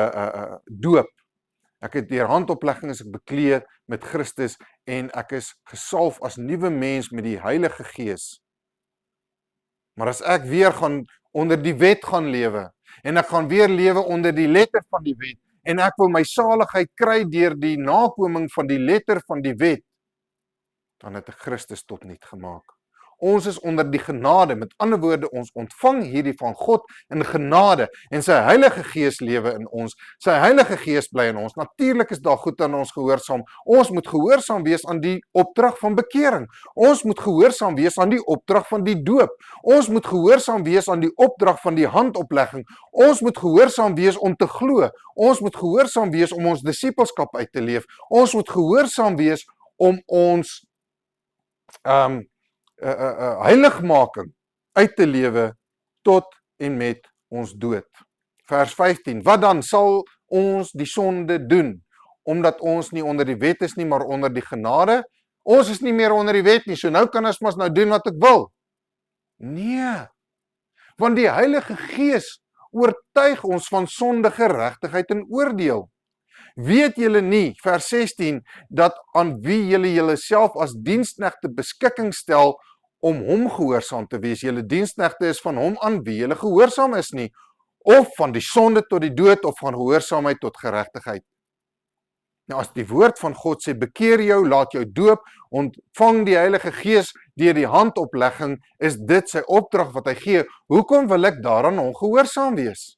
doop. Ek het deur handoplegging is ek beklee met Christus en ek is gesalf as nuwe mens met die Heilige Gees. Maar as ek weer gaan onder die wet gaan lewe en ek gaan weer lewe onder die letter van die wet en ek wil my saligheid kry deur die nakoming van die letter van die wet, dan het ek Christus tot niet gemaak. Ons is onder die genade, met ander woorde, ons ontvang hierdie van God in genade en sy Heilige Gees lewe in ons. Sy Heilige Gees bly in ons. Natuurlik is daar goed aan ons gehoorsaam. Ons moet gehoorsaam wees aan die opdrag van bekering. Ons moet gehoorsaam wees aan die opdrag van die doop. Ons moet gehoorsaam wees aan die opdrag van die handoplegging. Ons moet gehoorsaam wees om te glo. Ons moet gehoorsaam wees om ons disippelskap uit te leef. Ons moet gehoorsaam wees om ons heiligmaking uit te lewe tot en met ons dood. Vers 15, wat dan sal ons die sonde doen? Omdat ons nie onder die wet is nie, maar onder die genade? Ons is nie meer onder die wet nie, so nou kan ons maar nou doen wat ek wil. Nee, want die Heilige Gees oortuig ons van sonde, geregtigheid en oordeel. Weet julle nie, vers 16, dat aan wie julle julleself as diensknegte beskikking stel om hom gehoorsaam te wees? Julle diensknegte is van hom aan wie julle gehoorsaam is nie, of van die sonde tot die dood, of van gehoorsaamheid tot geregtigheid. Nou as die woord van God sê, bekeer jou, laat jou doop, ontvang die Heilige Gees deur die handoplegging, is dit sy opdrag wat hy gee. Hoekom wil ek daaraan ongehoorsaam wees?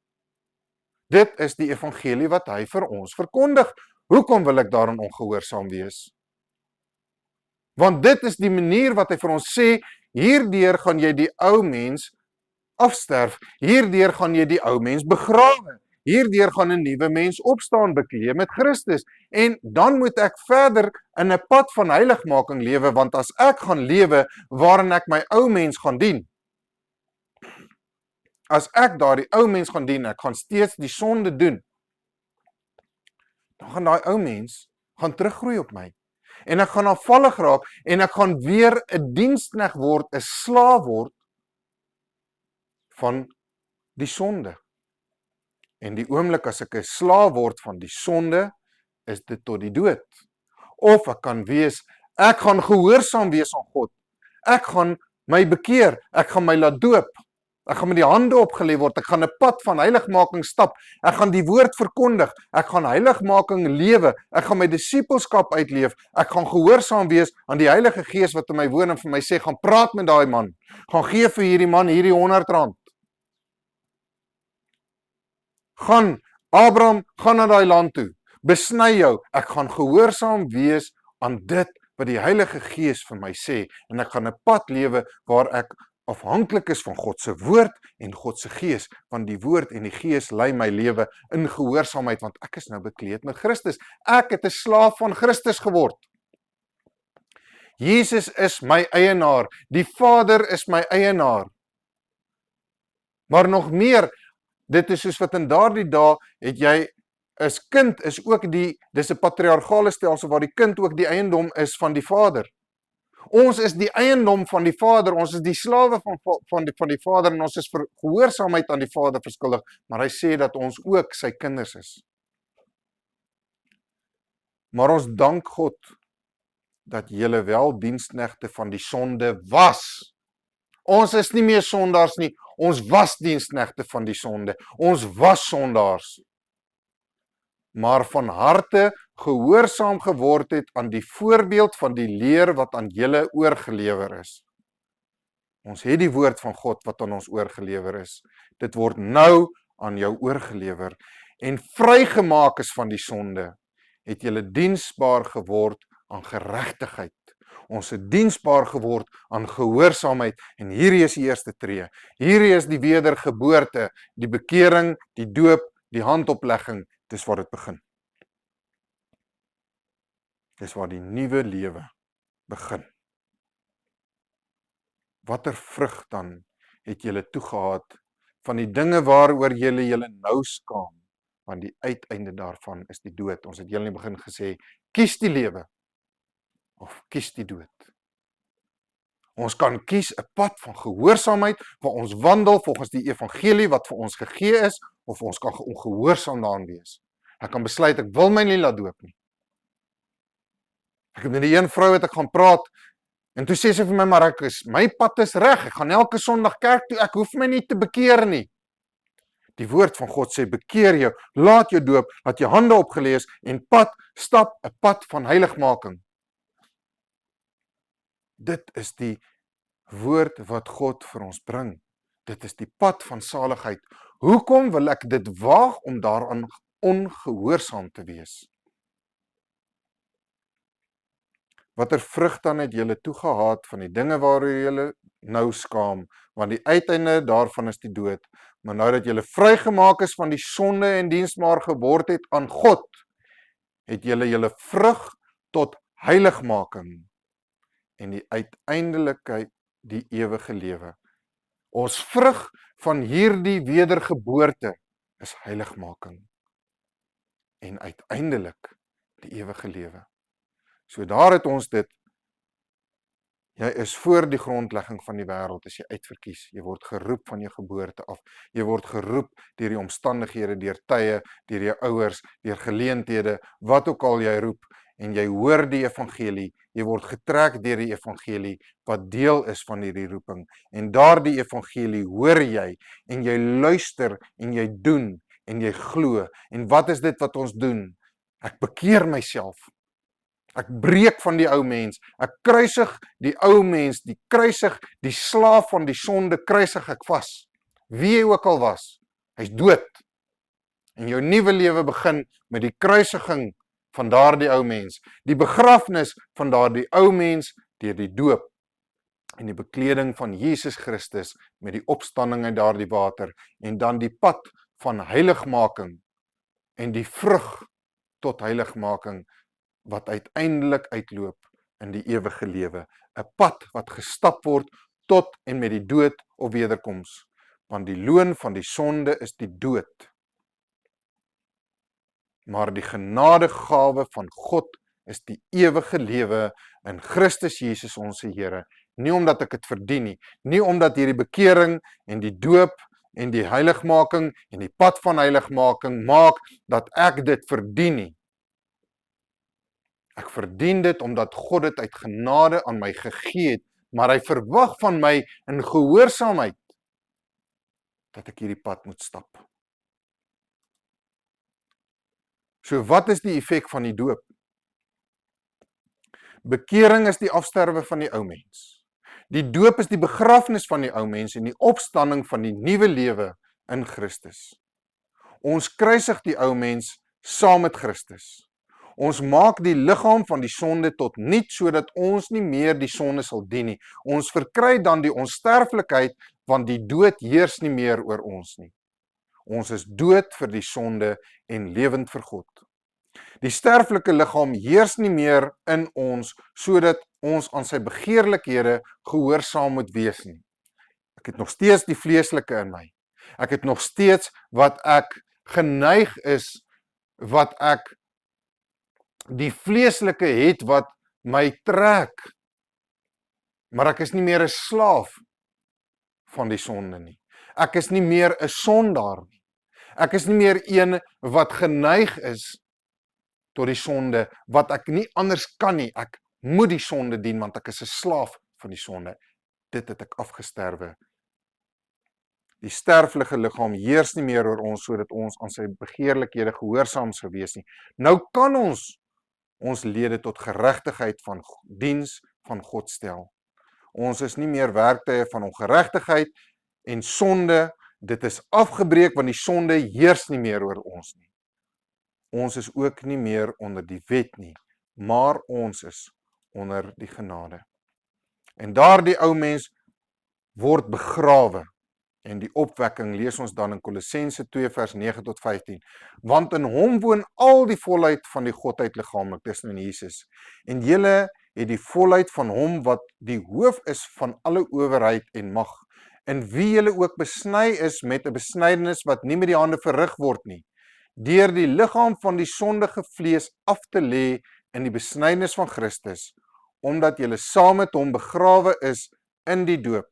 Dit is die evangelie wat hy vir ons verkondig. Hoekom wil ek daaraan ongehoorsaam wees? Want dit is die manier wat hy vir ons sê, hierdeur gaan jy die ou mens afsterf, hierdeur gaan jy die ou mens begrawe, hierdeur gaan 'n nuwe mens opstaan, bekleed met Christus, en dan moet ek verder in 'n pad van heiligmaking lewe, want as ek gaan lewe waarin ek my ou mens gaan dien, as ek daardie ou mens gaan dien, ek gaan steeds die sonde doen, dan gaan daai ou mens gaan teruggroei op my. En ek gaan afvallig raak, en ek gaan weer 'n diensknegt word, 'n slaaf word van die sonde. En die oomblik as ek 'n slaaf word van die sonde, is dit tot die dood. Of ek kan wees, ek gaan gehoorsaam wees aan God. Ek gaan my bekeer, ek gaan my laat doop. Ek gaan met die hande opgelê word, ek gaan 'n pad van heiligmaking stap, ek gaan die woord verkondig, ek gaan heiligmaking lewe, ek gaan my disippelskap uitleef, ek gaan gehoorsaam wees aan die Heilige Gees wat in my woon en vir my sê, gaan praat met daai man, gaan gee vir hierdie man hierdie R100. Gaan, Abraham, gaan na daai land toe, besny jou, ek gaan gehoorsaam wees aan dit wat die Heilige Gees vir my sê, en ek gaan 'n pad lewe waar ek afhanklik is van God se woord en God se Gees, want die woord en die Gees lei my lewe in gehoorsaamheid, want ek is nou bekleed met Christus. Ek het 'n slaaf van Christus geword. Jesus is my eienaar, die Vader is my eienaar. Maar nog meer, dit is soos wat in daardie dae het jy as kind is ook dis 'n patriargale stelsel waar die kind ook die eiendom is van die Vader. Ons is die eiendom van die Vader, ons is die slawe van die Vader, en ons is vir gehoorsaamheid aan die Vader verskuldig, maar hy sê dat ons ook sy kinders is. Maar ons dank God dat julle wel diensknegte van die sonde was. Ons is nie meer sondaars nie, ons was diensknegte van die sonde, ons was sondaars. Maar van harte gehoorsaam geword het aan die voorbeeld van die leer wat aan julle oorgelewer is. Ons het die woord van God wat aan ons oorgelewer is. Dit word nou aan jou oorgelewer. En vrygemaak is van die sonde, het julle diensbaar geword aan geregtigheid. Ons het diensbaar geword aan gehoorsaamheid, en hierdie is die eerste tree. Hierdie is die wedergeboorte, die bekering, die doop, die handoplegging. Dis waar dit begin. Dis waar die nuwe lewe begin. Watter vrug dan het julle toegehad van die dinge waaroor julle nou skaam, want die uiteinde daarvan is die dood. Ons het julle in die begin gesê, kies die lewe of kies die dood. Ons kan kies 'n pad van gehoorsaamheid waar ons wandel volgens die evangelie wat vir ons gegee is, of ons kan ongehoorsaam daaraan wees. Ek kan besluit, ek wil my nie laat doop nie. Ek het met die een vrou het ek gaan praat, en toe sê sy vir my, maar my pad is reg, ek gaan elke Sondag kerk toe, ek hoef my nie te bekeer nie. Die woord van God sê, bekeer jou, laat jou doop, laat jou hande opgelê is, en stap 'n pad van heiligmaking. Dit is die woord wat God vir ons bring. Dit is die pad van saligheid. Hoekom wil ek dit waag om daaraan ongehoorsaam te wees? Watter vrug dan het julle toegehaat van die dinge waaroor julle nou skaam, want die uiteinde daarvan is die dood. Maar nou dat julle vrygemaak is van die sonde en diensbaar geword het aan God, het julle vrug tot heiligmaking en die uiteindelikheid die ewige lewe. Ons vrug van hierdie wedergeboorte is heiligmaking en uiteindelik die ewige lewe. So daar het ons dit. Jy is voor die grondlegging van die wêreld, as jy uitverkies. Jy word geroep van jou geboorte af. Jy word geroep deur die omstandighede, deur tye, deur jou ouers, deur geleenthede, wat ook al jy roep, en jy hoor die evangelie, jy word getrek deur die evangelie, wat deel is van hierdie roeping, en daardie evangelie hoor jy, en jy luister, en jy doen, en jy glo, en wat is dit wat ons doen? Ek bekeer myself. Ek breek van die ou mens. Ek kruisig die ou mens, die slaaf van die sonde kruisig ek vas. Wie hy ook al was, hy's dood. En jou nuwe lewe begin met die kruisiging van daardie ou mens, die begrafnis van daardie ou mens deur die doop en die bekleding van Jesus Christus met die opstanding uit daardie water en dan die pad van heiligmaking en die vrug tot heiligmaking wat uiteindelik uitloop in die ewige lewe, 'n pad wat gestap word tot en met die dood of wederkoms, want die loon van die sonde is die dood. Maar die genadegawe van God is die ewige lewe in Christus Jesus ons Here, nie omdat ek dit verdien nie, nie omdat hierdie bekering en die doop en die heiligmaking en die pad van heiligmaking maak dat ek dit verdien nie. Ek verdien dit omdat God dit uit genade aan my gegee het, maar hy verwag van my in gehoorsaamheid dat ek hierdie pad moet stap. So wat is die effek van die doop? Bekering is die afsterwe van die ou mens. Die doop is die begrafnis van die ou mens en die opstanding van die nuwe lewe in Christus. Ons kruisig die ou mens saam met Christus. Ons maak die liggaam van die sonde tot niet, sodat ons nie meer die sonde sal dien nie. Ons verkry dan die onsterflikheid, want die dood heers nie meer oor ons nie. Ons is dood vir die sonde en lewend vir God. Die sterflike liggaam heers nie meer in ons, sodat ons aan sy begeerlikhede gehoorsaam moet wees nie. Ek het nog steeds die vleeslike in my. Ek het nog steeds wat ek geneig is, wat ek die vleeslike het wat my trek. Maar ek is nie meer 'n slaaf van die sonde nie. Ek is nie meer 'n sondaar nie. Ek is nie meer een wat geneig is tot die sonde, wat ek nie anders kan nie. Ek moet die sonde dien, want ek is 'n slaaf van die sonde. Dit het ek afgesterwe. Die sterflike liggaam heers nie meer oor ons, sodat ons aan sy begeerlikhede gehoorsaam sou wees nie. Nou kan ons lede tot geregtigheid van diens van God stel. Ons is nie meer werktuie van ongeregtigheid en sonde. Dit is afgebreek, want die sonde heers nie meer oor ons nie. Ons is ook nie meer onder die wet nie, maar ons is onder die genade. En daardie ou mens word begrawe. En die opwekking lees ons dan in Kolossense 2 vers 9 tot 15. Want in hom woon al die volheid van die Godheid liggaamlik, dis nou in Jesus. En julle het die volheid van hom wat die hoof is van alle owerheid en mag, in wie julle ook besny is met 'n besnydenis wat nie met die hande verrig word nie, deur die liggaam van die sondige vlees af te lê in die besnydenis van Christus, omdat julle saam met hom begrawe is in die doop,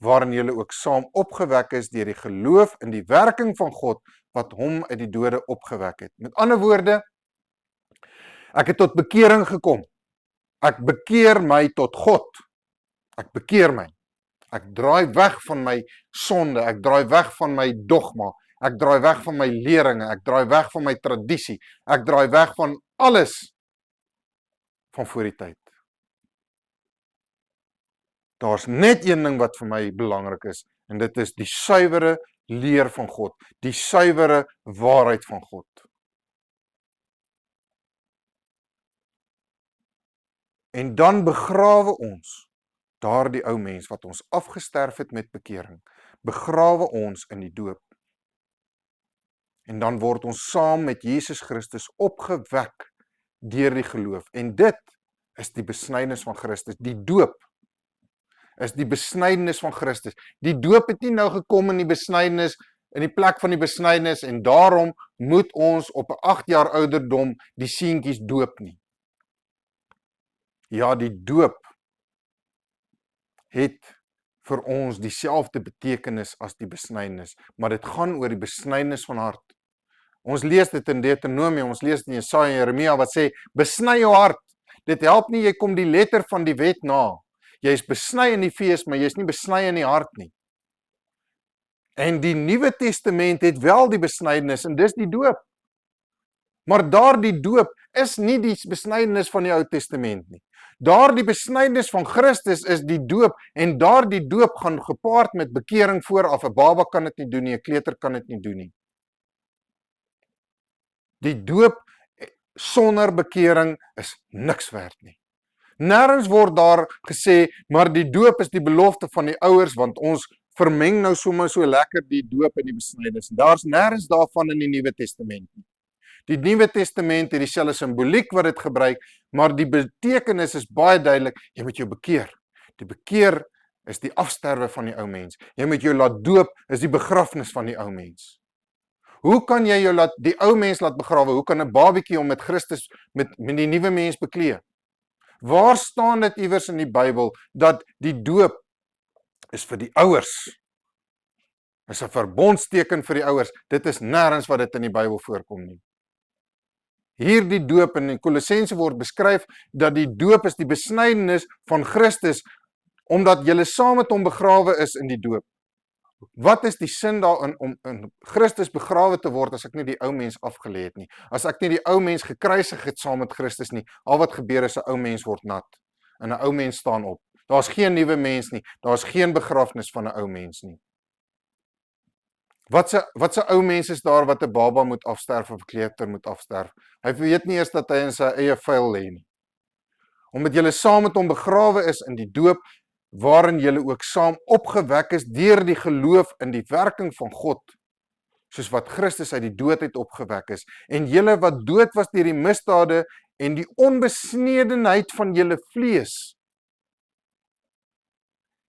waarin julle ook saam opgewek is deur die geloof in die werking van God wat hom uit die dode opgewek het. Met ander woorde, ek het tot bekering gekom. Ek bekeer my tot God. Ek bekeer my. Ek draai weg van my sonde, ek draai weg van my dogma, ek draai weg van my leringe, ek draai weg van my tradisie, ek draai weg van alles van voor die tyd. Daar's net een ding wat vir my belangrik is, en dit is die suiwere leer van God, die suiwere waarheid van God. En dan begrawe ons daardie ou mens wat ons afgesterf het met bekering, begrawe ons in die doop. En dan word ons saam met Jesus Christus opgewek deur die geloof. En dit is die besnydenis van Christus. Die doop is die besnydenis van Christus. Die doop het nie nou gekom in die besnydenis, in die plek van die besnydenis, en daarom moet ons op 'n 8 jaar ouderdom die seentjies doop nie. Ja, die doop het vir ons dieselfde betekenis as die besnydenis, maar dit gaan oor die besnydenis van hart. Ons lees dit in Deuteronomium, ons lees dit in Jesaja en Jeremia wat sê, besny jou hart. Dit help nie, jy kom die letter van die wet na. Jy is besny in die fees, maar jy is nie besny in die hart nie. En die Nuwe Testament het wel die besnydenis, en dis die doop. Maar daardie doop is nie die besnydenis van die Ou Testament nie. Daardie besnydenis van Christus is die doop en daardie doop gaan gepaard met bekering vooraf. 'n Baba kan dit nie doen nie, 'n kleuter kan dit nie doen nie. Die doop sonder bekering is niks werd nie. Nêrens word daar gesê, maar die doop is die belofte van die ouers, want ons vermeng nou sommer so lekker die doop en die besnydenis. Daar's nêrens daarvan in die Nuwe Testament nie. Die Nuwe Testament het dieselfde simboliek wat dit gebruik, maar die betekenis is baie duidelik, jy moet jou bekeer. Die bekeer is die afsterwe van die ou mens. Jy moet jou laat doop, is die begrafnis van die ou mens. Hoe kan jy jou die ou mens laat begrawe? Hoe kan 'n babietjie hom met Christus, met die nuwe mens beklee? Waar staan dit iewers in die Bybel dat die doop is vir die ouers? Is 'n verbondsteken vir die ouers. Dit is nêrens wat dit in die Bybel voorkom nie. Hierdie doop in Kolossense word beskryf dat die doop is die besnydenis van Christus, omdat julle saam met hom begrawe is in die doop. Wat is die sin daarin om in Christus begrawe te word as ek nie die ou mens afgelê het nie? As ek nie die ou mens gekruisig het saam met Christus nie, al wat gebeur is 'n ou mens word nat en 'n ou mens staan op. Daar's geen nuwe mens nie, daar's geen begrafnis van 'n ou mens nie. Wat se ou mens is daar wat 'n baba moet afsterf of 'n kleuter moet afsterf? Hy weet nie eers dat hy in sy eie vuil lê nie. Omdat julle saam met hom begrawe is in die doop, waarin julle ook saam opgewek is deur die geloof in die werking van God, soos wat Christus uit die dood uit opgewek is, en julle wat dood was deur die misdade en die onbesnedenheid van julle vlees,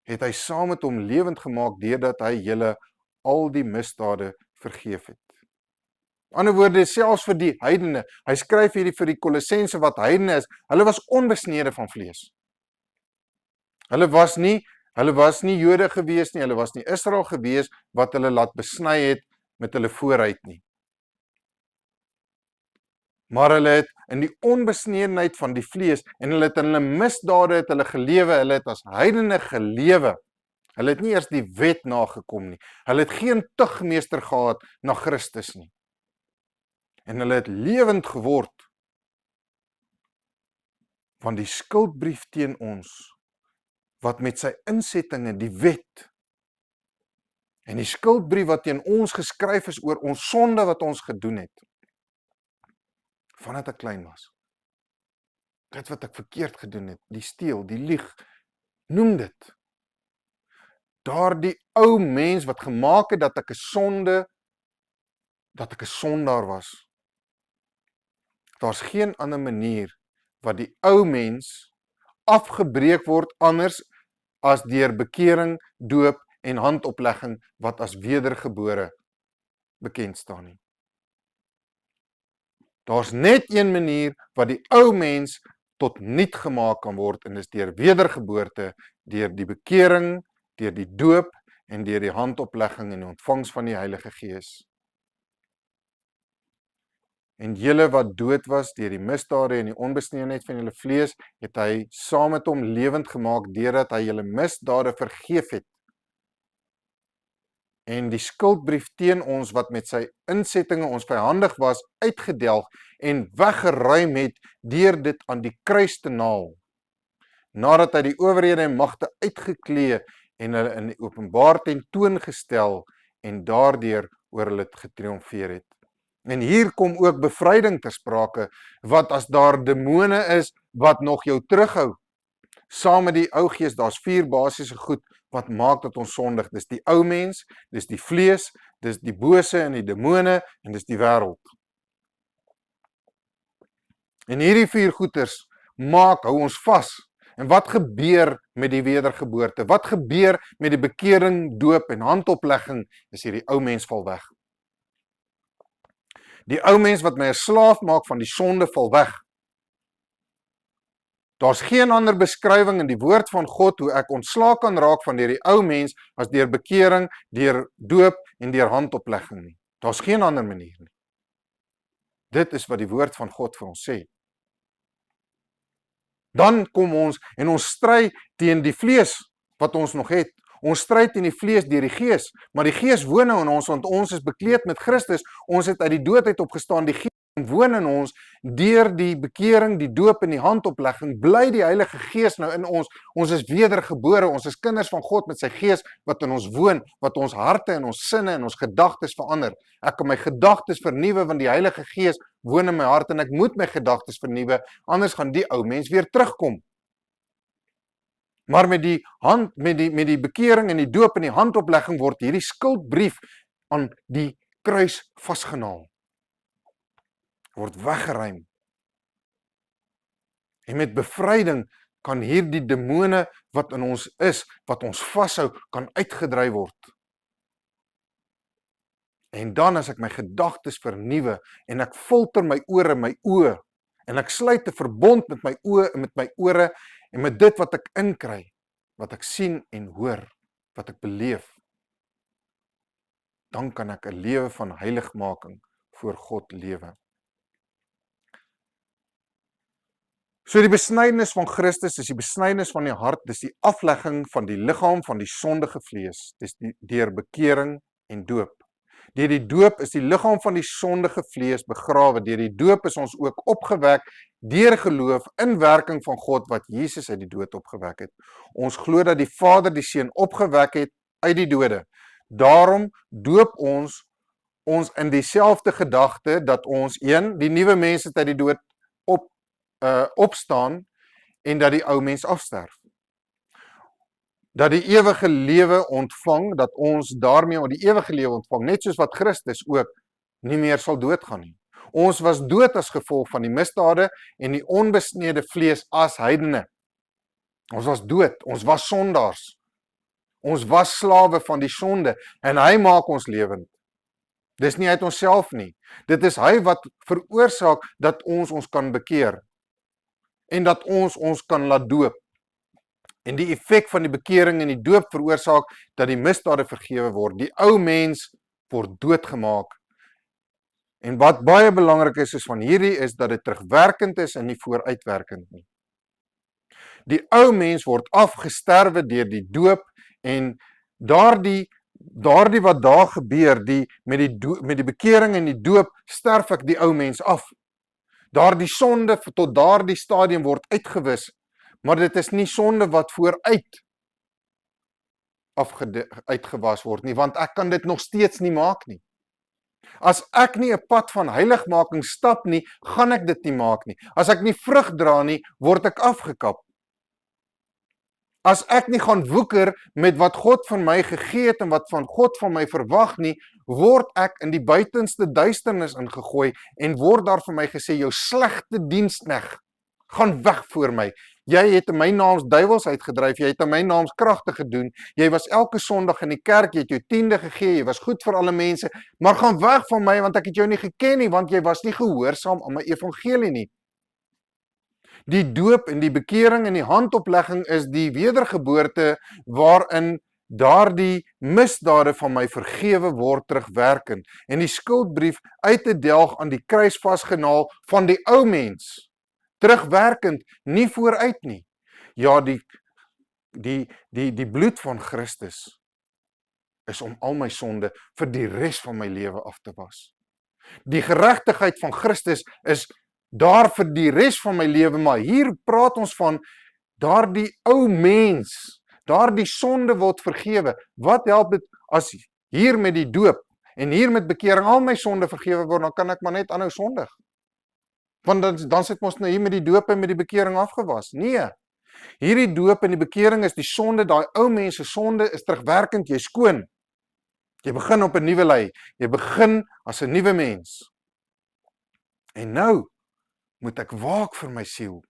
het hy saam met hom lewend gemaak deurdat hy julle al die misdade vergeef het. In ander woorde, selfs vir die heidene, hy skryf hierdie vir die Kolossense wat heidene is, hulle was onbesnede van vlees. Hulle was nie Jode gewees nie, hulle was nie Israel gewees wat hulle laat besny het met hulle vooruit nie. Maar hulle het in die onbesnedenheid van die vlees en hulle het in hulle misdade het hulle gelewe, hulle het as heidene gelewe. Hulle het nie eers die wet nagekom nie. Hulle het geen tugmeester gehad na Christus nie. En hulle het lewend geword. Want die skuldbrief teen ons, wat met sy insettinge, die wet, en die skuldbrief wat teen ons geskryf is oor ons sonde wat ons gedoen het, vandat ek klein was. Dit wat ek verkeerd gedoen het, die steel, die lieg, noem dit. Daardie ou mens wat gemaak het dat ek 'n sondaar was. Daar's geen ander manier wat die ou mens afgebreek word anders as deur bekering, doop en handoplegging wat as wedergebore bekend staan nie. Daar's net een manier wat die ou mens tot nuut gemaak kan word en dis deur wedergeboorte, deur die bekering, deur die doop en deur die handoplegging en die ontvangs van die Heilige Gees. En julle wat dood was deur die misdade en die onbesnedenheid van julle vlees, het hy saam met hom lewend gemaak deurdat hy julle misdade vergeef het. En die skuldbrief teen ons wat met sy insettinge ons vyandig was, uitgedelg en weggeruim het deur dit aan die kruis te naal. Nadat hy die owerhede en magte uitgeklee en hulle in die openbaar tentoongestel en daardeur oor hulle getriomfeer het. En hier kom ook bevryding ter sprake, wat as daar demone is wat nog jou terughou. Saam met die ou gees, daar's 4 basiese goed wat maak dat ons sondig. Dis die ou mens, dis die vlees, dis die bose en die demone en dis die wêreld. En hierdie 4 goeters hou ons vas. En wat gebeur met die wedergeboorte? Wat gebeur met die bekering, doop en handoplegging? Is hierdie ou mens val weg. Die ou mens wat my 'n slaaf maak van die sonde val weg. Daar's geen ander beskrywing in die woord van God hoe ek ontslae kan raak van die ou mens as deur bekering, deur doop en deur handoplegging nie. Daar's geen ander manier nie. Dit is wat die woord van God vir ons sê. Dan kom ons en ons stry teen die vlees wat ons nog het. Ons stry teen die vlees deur die gees, maar die gees woon nou in ons want ons is bekleed met Christus. Ons het uit die dood uit opgestaan. Die gees woon in ons, deur die bekering, die doop en die handoplegging, bly die Heilige Gees nou in ons. Ons is wedergebore, ons is kinders van God met sy Gees wat in ons woon, wat ons harte en ons sinne en ons gedagtes verander. Ek kan my gedagtes vernuwe want die Heilige Gees woon in my hart en ek moet my gedagtes vernuwe, anders gaan die ou mens weer terugkom. Maar met die bekering en die doop en die handoplegging word hierdie skuldbrief aan die kruis vasgenaal. Word weggeruim. En met bevryding kan hierdie demone wat in ons is, wat ons vashou, kan uitgedryf word. En dan as ek my gedagtes vernuwe en ek filter my ore, my oë, en ek sluit 'n verbond met my oë en met my ore en met dit wat ek inkry, wat ek sien en hoor, wat ek beleef, dan kan ek 'n lewe van heiligmaking voor God lewe. So die besnydenis van Christus is die besnydenis van die hart, dis die aflegging van die liggaam van die sondige vlees, dis deur bekering en doop. Deur die doop is die liggaam van die sondige vlees begrawe, deur die doop is ons ook opgewek deur geloof in werking van God wat Jesus uit die dood opgewek het. Ons glo dat die Vader die Seun opgewek het uit die dode. Daarom doop ons in dieselfde gedagte dat ons die nuwe mens uit die dood opstaan en dat die ou mens afsterf. Dat die ewige lewe ontvang, dat ons daarmee die ewige lewe ontvang, net soos wat Christus ook nie meer sal doodgaan nie. Ons was dood as gevolg van die misdade en die onbesnede vlees as heidene. Ons was dood, ons was sondaars. Ons was slawe van die sonde en hy maak ons lewend. Dis nie uit onsself nie. Dit is hy wat veroorsaak dat ons kan bekeer en dat ons kan laat doop. En die effek van die bekering en die doop veroorsaak dat die misdade vergewe word. Die ou mens word doodgemaak. En wat baie belangrik is van hierdie is dat dit terugwerkend is en nie vooruitwerkend nie. Die ou mens word afgesterwe deur die doop en daardie wat daar gebeur, met die bekering en die doop, sterf ek die ou mens af. Daardie sonde tot daardie stadium word uitgewis, maar dit is nie sonde wat vooruit uitgewas word nie, want ek kan dit nog steeds nie maak nie. As ek nie 'n pad van heiligmaking stap nie, gaan ek dit nie maak nie. As ek nie vrug dra nie, word ek afgekap. As ek nie gaan woeker met wat God van my gegee het en wat van God van my verwag nie, word ek in die buitenste duisternis ingegooi en word daar vir my gesê, jou slegte diensknegt, gaan weg voor my. Jy het in my naam duiwels uitgedryf, jy het in my naam kragte gedoen, jy was elke Sondag in die kerk, jy het jou 10de gegee, jy was goed vir alle mense, maar gaan weg van my, want ek het jou nie geken nie, want jy was nie gehoorsaam aan my evangelie nie. Die doop en die bekering en die handoplegging is die wedergeboorte waarin daardie misdade van my vergewe word terugwerkend en die skuldbrief uit te delg aan die kruis vasgenaal van die ou mens. Terugwerkend, nie vooruit nie. Ja, die bloed van Christus is om al my sonde vir die res van my lewe af te was. Die geregtigheid van Christus is daar vir die res van my lewe, maar hier praat ons van daardie ou mens, daardie sonde word vergewe. Wat help dit as hier met die doop en hier met bekering al my sonde vergewe word, dan kan ek maar net aanhou sondig. Want dan sit ons nou hier met die doop en met die bekering afgewas. Nee, hierdie doop en die bekering is die sonde, daai ou mens se sonde is terugwerkend, jy skoon. Jy begin op 'n nuwe lei, jy begin as 'n nuwe mens. En nou moet ek waak vir my siel.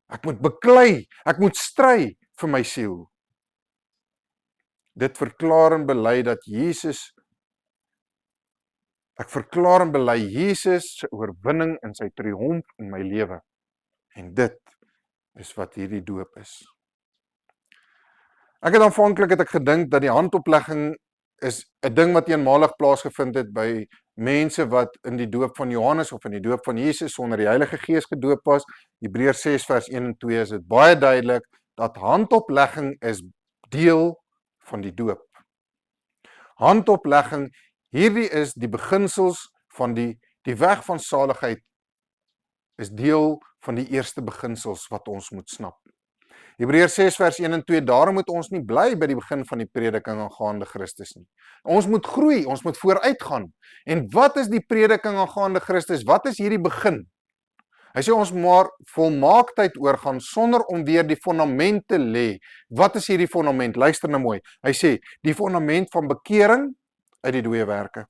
Ek moet beklei, ek moet stry vir my siel. Dit verklaar en bely dat ek verklaar en bely Jesus se oorwinning en sy triomf in my lewe. En dit is wat hierdie doop is. Ek het aanvanklik gedink dat die handoplegging is 'n ding wat eenmalig plaasgevind het by mense wat in die doop van Johannes of in die doop van Jesus sonder die Heilige Gees gedoop was. Hebreërs 6 vers 1 en 2 is dit baie duidelik dat handoplegging is deel van die doop. Handoplegging, hierdie is die beginsels van die Die weg van saligheid is deel van die eerste beginsels wat ons moet snap. Hebreërs 6 vers 1 en 2, daarom moet ons nie bly by die begin van die prediking aangaande Christus nie. Ons moet groei, ons moet vooruitgaan. En wat is die prediking aangaande Christus? Wat is hierdie begin? Hy sê ons maar volmaaktheid oorgaan sonder om weer die fondament te lê. Wat is hierdie fondament? Luister nou mooi. Hy sê die fondament van bekering uit die dooie werke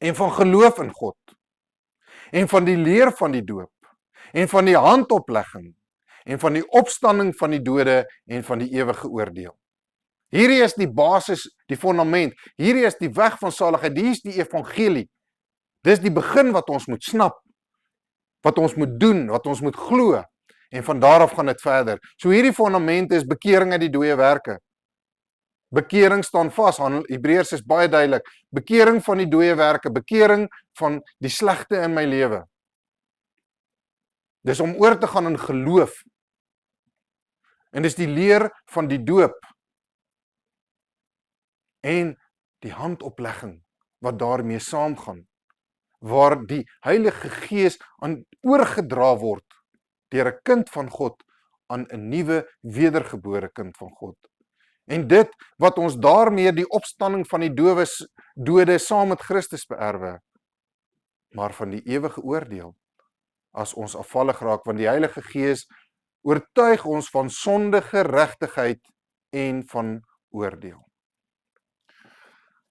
en van geloof in God en van die leer van die doop en van die handoplegging en van die opstanding van die dode en van die ewige oordeel. Hierdie is die basis, die fondament. Hierdie is die weg van saligheid. Hier is die evangelie. Dis die begin wat ons moet snap, wat ons moet doen, wat ons moet glo. En van daar af gaan dit verder. So hierdie fondament is bekering uit die dooie werke. Bekering staan vas. Hebreërs is baie duidelik. Bekering van die dooie werke, bekering van die slegte in my lewe. Dis om oor te gaan in geloof. En dis die leer van die doop. En die handoplegging wat daarmee saamgaan. Waar die Heilige Gees aan oorgedra word deur 'n kind van God aan 'n nuwe wedergebore kind van God. En dit wat ons daarmee die opstanding van die dode saam met Christus beerwe, maar van die ewige oordeel as ons afvallig raak, want die Heilige Gees oortuig ons van sonde, geregtigheid en van oordeel.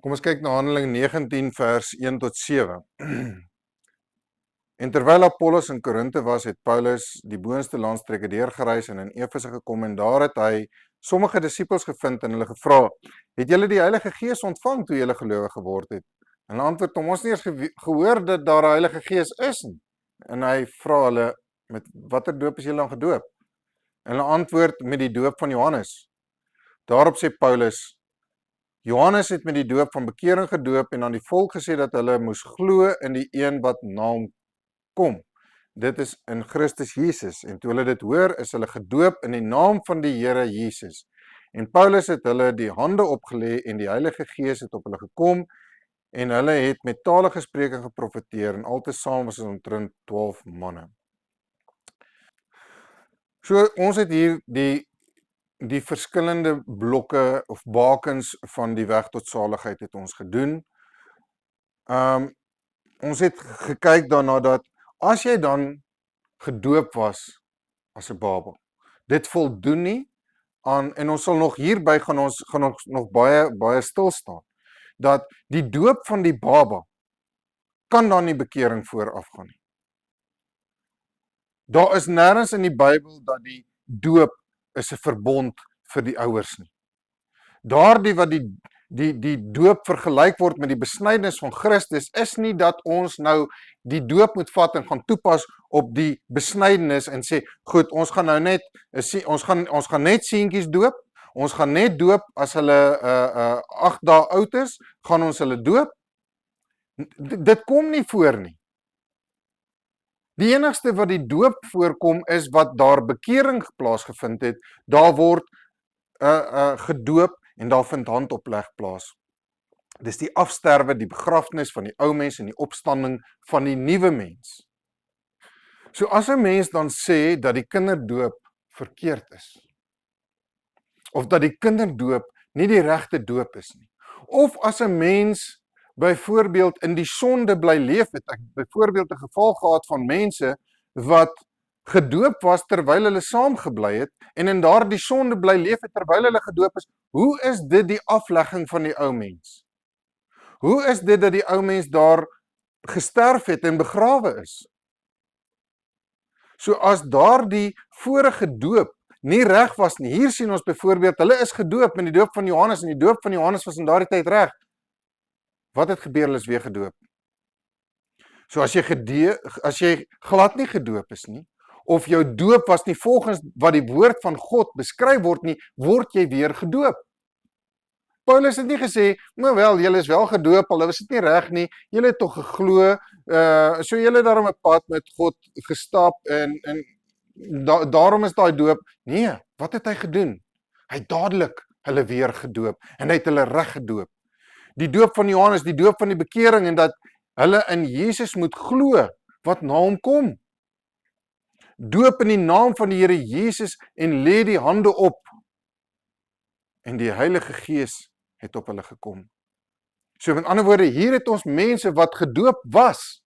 Kom ons kyk na Handelinge 19 vers 1 tot 7. En terwyl Apollos in Korinthe was, het Paulus die boonste landstreke deurgereis en in Efese gekom en daar het hy sommige disippels gevind en hulle gevra: "Het julle die Heilige Gees ontvang toe julle gelowig geword het?" En hulle antwoord hom: "Ons het nie eens gehoor dat daar 'n Heilige Gees is nie." En hy vra hulle: "Met watter doop is julle dan gedoop?" En hulle antwoord: "Met die doop van Johannes." Daarop sê Paulus: "Johannes het met die doop van bekering gedoop en aan die volk gesê dat hulle moes glo in die een wat na hom kom. Dit is in Christus Jesus. En toe hulle dit hoor, is hulle gedoop in die naam van die Here Jesus. En Paulus het hulle die hande opgelê en die Heilige Gees het op hulle gekom en hulle het met tale gespreek en geprofeteer en altesaam was ons omtrent 12 manne." So ons het hier die verskillende blokke of bakens van die weg tot saligheid het ons gedoen. Ons het gekyk daarna dat as jy dan gedoop was as 'n baba, dit voldoen nie aan, en ons sal nog hierby gaan ons nog baie stil staan, dat die doop van die baba kan dan nie bekering vooraf gaan nie. Daar is nêrens in die Bybel dat die doop is 'n verbond vir die ouers nie. Daardie wat die doop vergelyk word met die besnydenis van Christus is nie dat ons nou die doop moet vat en gaan toepas op die besnydenis en sê, goed, ons gaan nou net ons gaan net seentjies doop. Ons gaan net doop as hulle 8 dae oud is, gaan ons hulle doop. Dit kom nie voor nie. Die enigste wat die doop voorkom is wat daar bekering plaasgevind het. Daar word gedoop en daar vind handopleg plaas. Dis die afsterwe, die begrafnis van die ou mens en die opstanding van die nuwe mens. So as 'n mens dan sê dat die kinderdoop verkeerd is, of dat die kinderdoop nie die regte doop is nie, of as 'n mens byvoorbeeld in die sonde bly leef, het ek byvoorbeeld 'n geval gehad van mense wat gedoop was terwyl hulle saamgebly het en in daardie sonde bly leef het terwyl hulle gedoop is. Hoe is dit die aflegging van die ou mens? Hoe is dit dat die ou mens daar gesterf het en begrawe is? So as daardie vorige doop nie reg was nie, hier sien ons byvoorbeeld, hulle is gedoop met die doop van Johannes en die doop van Johannes was in daardie tyd reg. Wat het gebeur? Hulle is weer gedoop. So as jy glad nie gedoop is nie, of jou doop was nie volgens wat die woord van God beskryf word nie, word jy weer gedoop. Paulus het nie gesê, nou wel, julle is wel gedoop, al was dit nie reg nie, julle het tog geglo, so julle het daarom 'n pad met God gestap en daarom is daai doop. Nee, wat het hy gedoen? Hy het dadelik hulle weer gedoop en hy het hulle reg gedoop. Die doop van Johannes, die doop van die bekering en dat hulle in Jesus moet glo wat na hom kom. Doop in die naam van die Here Jesus en lê die hande op. En die Heilige Gees het op hulle gekom. So met ander woorde, hier het ons mense wat gedoop was,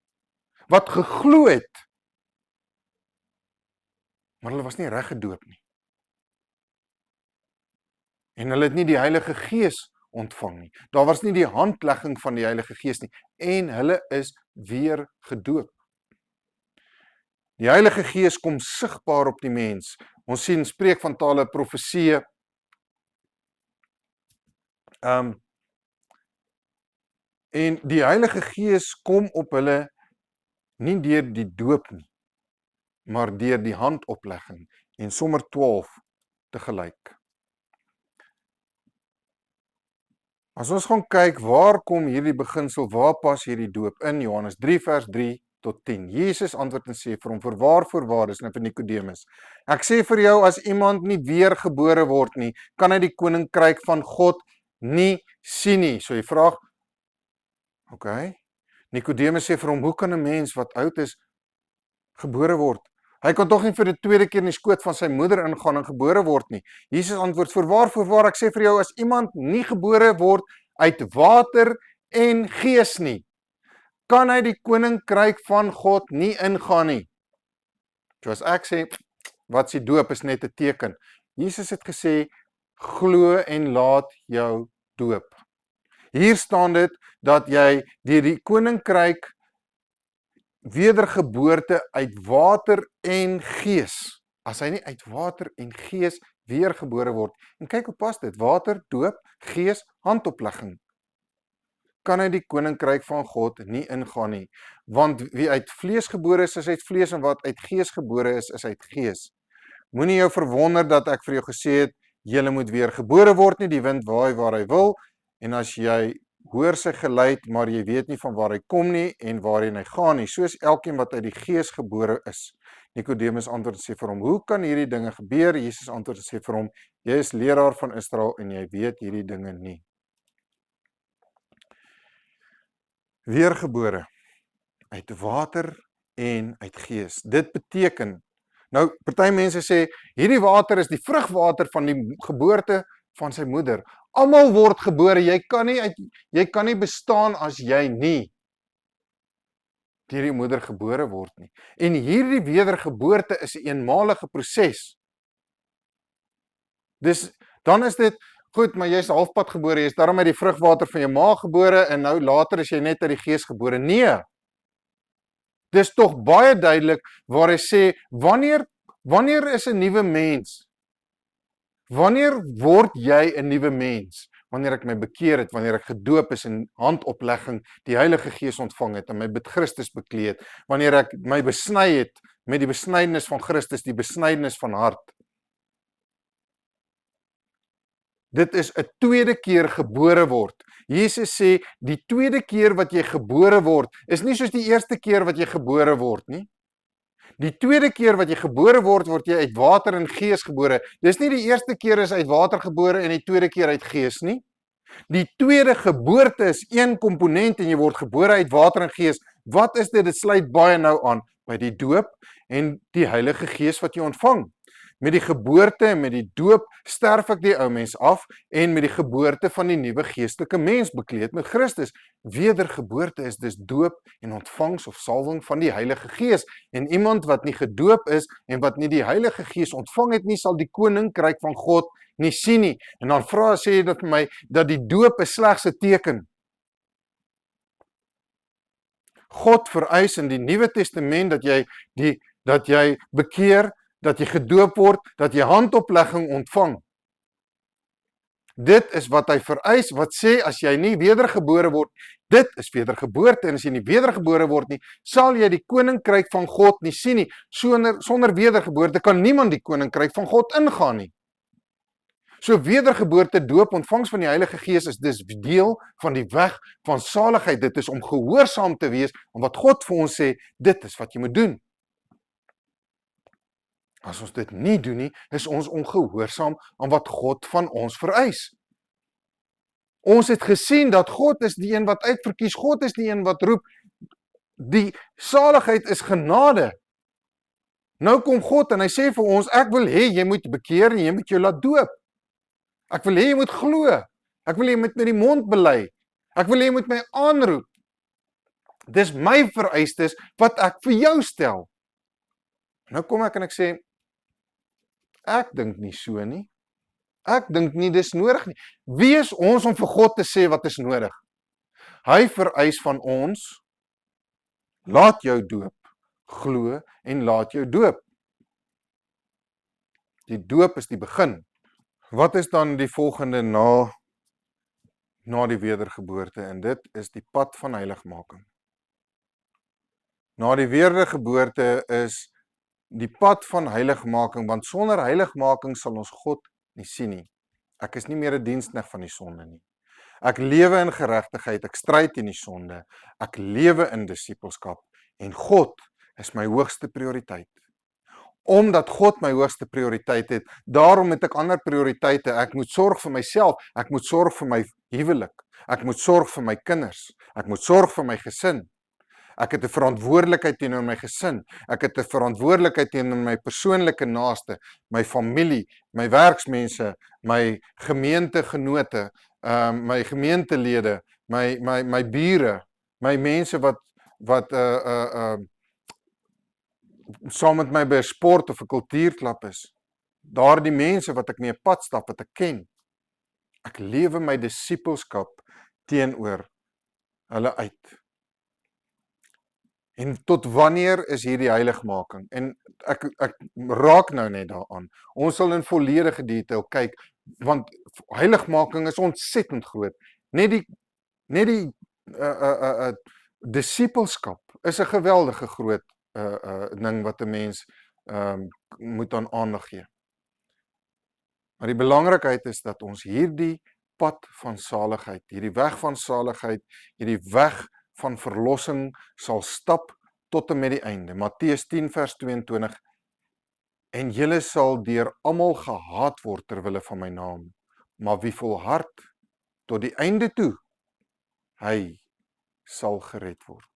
wat geglo het, maar hulle was nie reg gedoop nie. En hulle het nie die Heilige Gees ontvang nie. Daar was nie die handlegging van die Heilige Gees nie. En hulle is weer gedoop. Die Heilige Gees kom sigbaar op die mens. Ons sien spreek van tale, profeseë. En die Heilige Gees kom op hulle nie deur die doop nie, maar deur die handoplegging en sommer 12 tegelyk. As ons gaan kyk, waar kom hierdie beginsel, waar pas hierdie doop in? Johannes 3 vers 3 tot 10. Jesus antwoord en sê vir hom, voorwaar, dis nou vir Nikodemus. Ek sê vir jou, as iemand nie weergebore word nie, kan hy die koninkryk van God nie sien nie. So jy vraag, okay. Nikodemus sê vir hom, hoe kan 'n mens wat oud is gebore word? Hy kan tog nie vir die tweede keer in die skoot van sy moeder ingaan en gebore word nie. Jesus antwoord, voorwaar, ek sê vir jou, as iemand nie gebore word uit water en gees nie, kan hy die koninkryk van God nie ingaan nie. So as ek sê, wat die doop is net 'n teken. Jesus het gesê, glo en laat jou doop. Hier staan dit, dat jy deur die koninkryk wedergeboorte uit water en gees, as hy nie uit water en gees weergebore word, en kyk hoe pas dit, water, doop, gees, handoplegging, kan hy die koninkryk van God nie ingaan nie, want wie uit vlees gebore is uit vlees, en wat uit gees gebore is uit gees. Moenie jou verwonder dat ek vir jou gesê het, jy moet weer gebore word nie, die wind waai waar hy wil, en as jy hoor sy geluid, maar jy weet nie van waar hy kom nie en waarheen hy gaan nie, soos elkeen wat uit die gees gebore is. Nikodemus antwoord en sê vir hom, hoe kan hierdie dinge gebeur? Jesus antwoord en sê vir hom, jy is leraar van Israel en jy weet hierdie dinge nie. Weergebore uit water en uit gees. Dit beteken, nou party mense sê, hierdie water is die vrugwater van die geboorte van sy moeder. Almal word gebore, jy kan nie bestaan as jy nie deur die moeder gebore word nie. En hierdie wedergeboorte is 'n eenmalige proses. Dan is dit, goed, maar jy's halfpad gebore, jy's daarom uit die vrugwater van jou ma gebore, en nou later is jy net uit die gees gebore. Nee, dis tog baie duidelik, waar hy sê, wanneer is 'n nuwe mens? Wanneer word jy 'n nuwe mens? Wanneer ek my bekeer het, wanneer ek gedoop is in handoplegging, die Heilige Gees ontvang het en my met Christus bekleed het, wanneer ek my besny het met die besnydenis van Christus, die besnydenis van hart. Dit is 'n tweede keer gebore word. Jesus sê, die tweede keer wat jy gebore word, is nie soos die eerste keer wat jy gebore word nie. Die tweede keer wat jy gebore word, word jy uit water en gees gebore. Dis nie die eerste keer is uit water gebore en die tweede keer uit gees nie. Die tweede geboorte is een komponent en jy word gebore uit water en gees. Wat is dit? Dit sluit baie nou aan by die doop en die Heilige Gees wat jy ontvang. Met die geboorte en met die doop sterf ek die ou mens af en met die geboorte van die nuwe geestelike mens bekleed met Christus. Wedergeboorte is dus doop en ontvangs of salwing van die Heilige Gees. En iemand wat nie gedoop is en wat nie die Heilige Gees ontvang het nie, sal die koninkryk van God nie sien nie. En dan sê jy dit vir my, dat die doop is slegs 'n teken. God vereis in die Nuwe Testament dat jy bekeer, dat jy gedoop word, dat jy handoplegging ontvang. Dit is wat hy vereis, wat sê, as jy nie wedergebore word, dit is wedergeboorte, en as jy nie wedergebore word nie, sal jy die koninkryk van God nie sien nie. Sonder wedergeboorte kan niemand die koninkryk van God ingaan nie. So wedergeboorte, doop, ontvangs van die Heilige Gees is dus deel van die weg van saligheid. Dit is om gehoorsaam te wees aan wat God vir ons sê, dit is wat jy moet doen. As ons dit nie doen nie, is ons ongehoorsaam aan wat God van ons vereis. Ons het gesien dat God is die een wat uitverkies, God is die een wat roep, Die saligheid is genade. Nou kom God en hy sê vir ons, ek wil hê jy moet bekeer en jy moet jou laat doop. Ek wil hê jy moet glo. Ek wil hê jy moet met die mond bely. Ek wil hê jy moet my aanroep. Dis my vereistes wat ek vir jou stel. Nou kom ek en ek sê, ek dink nie so nie. Ek dink nie dis nodig nie. Wie is ons om vir God te sê wat is nodig? Hy vereis van ons, laat jou doop, glo en laat jou doop. Die doop is die begin. Wat is dan die volgende na die wedergeboorte? En dit is die pad van heiligmaking. Na die wedergeboorte is die pad van heiligmaking, want sonder heiligmaking sal ons God nie sien nie. Ek is nie meer 'n diensknegt van die sonde nie. Ek lewe in geregtigheid, ek stry teen die sonde, ek lewe in disippelskap en God is my hoogste prioriteit. Omdat God my hoogste prioriteit het, daarom het ek ander prioriteite. Ek moet sorg vir myself, ek moet sorg vir my huwelik, ek moet sorg vir my kinders, ek moet sorg vir my gesin. Ek het 'n verantwoordelikheid teenoor my gesin, ek het 'n verantwoordelikheid teenoor my persoonlike naaste, my familie, my werksmense, my gemeentegenote, my gemeentelede, my bure, my mense wat saam met my by 'n sport of 'n kultuurklub is. Daardie mense wat ek mee 'n pad stap, wat ek ken. Ek lewe my disippelskap teenoor hulle uit. En tot wanneer is hierdie heiligmaking? En ek raak nou net daaraan. Ons sal in volledige detail kyk, want heiligmaking is ontsettend groot. Net die disippelskap is 'n geweldige groot ding wat 'n mens moet aan aandag gee. Maar die belangrikheid is dat ons hierdie pad van saligheid, hierdie weg van saligheid, hierdie weg van verlossing sal stap tot en met die einde. Matteus 10 vers 22. En julle sal deur almal gehaat word ter wille van my naam, maar wie volhard tot die einde toe, hy sal gered word.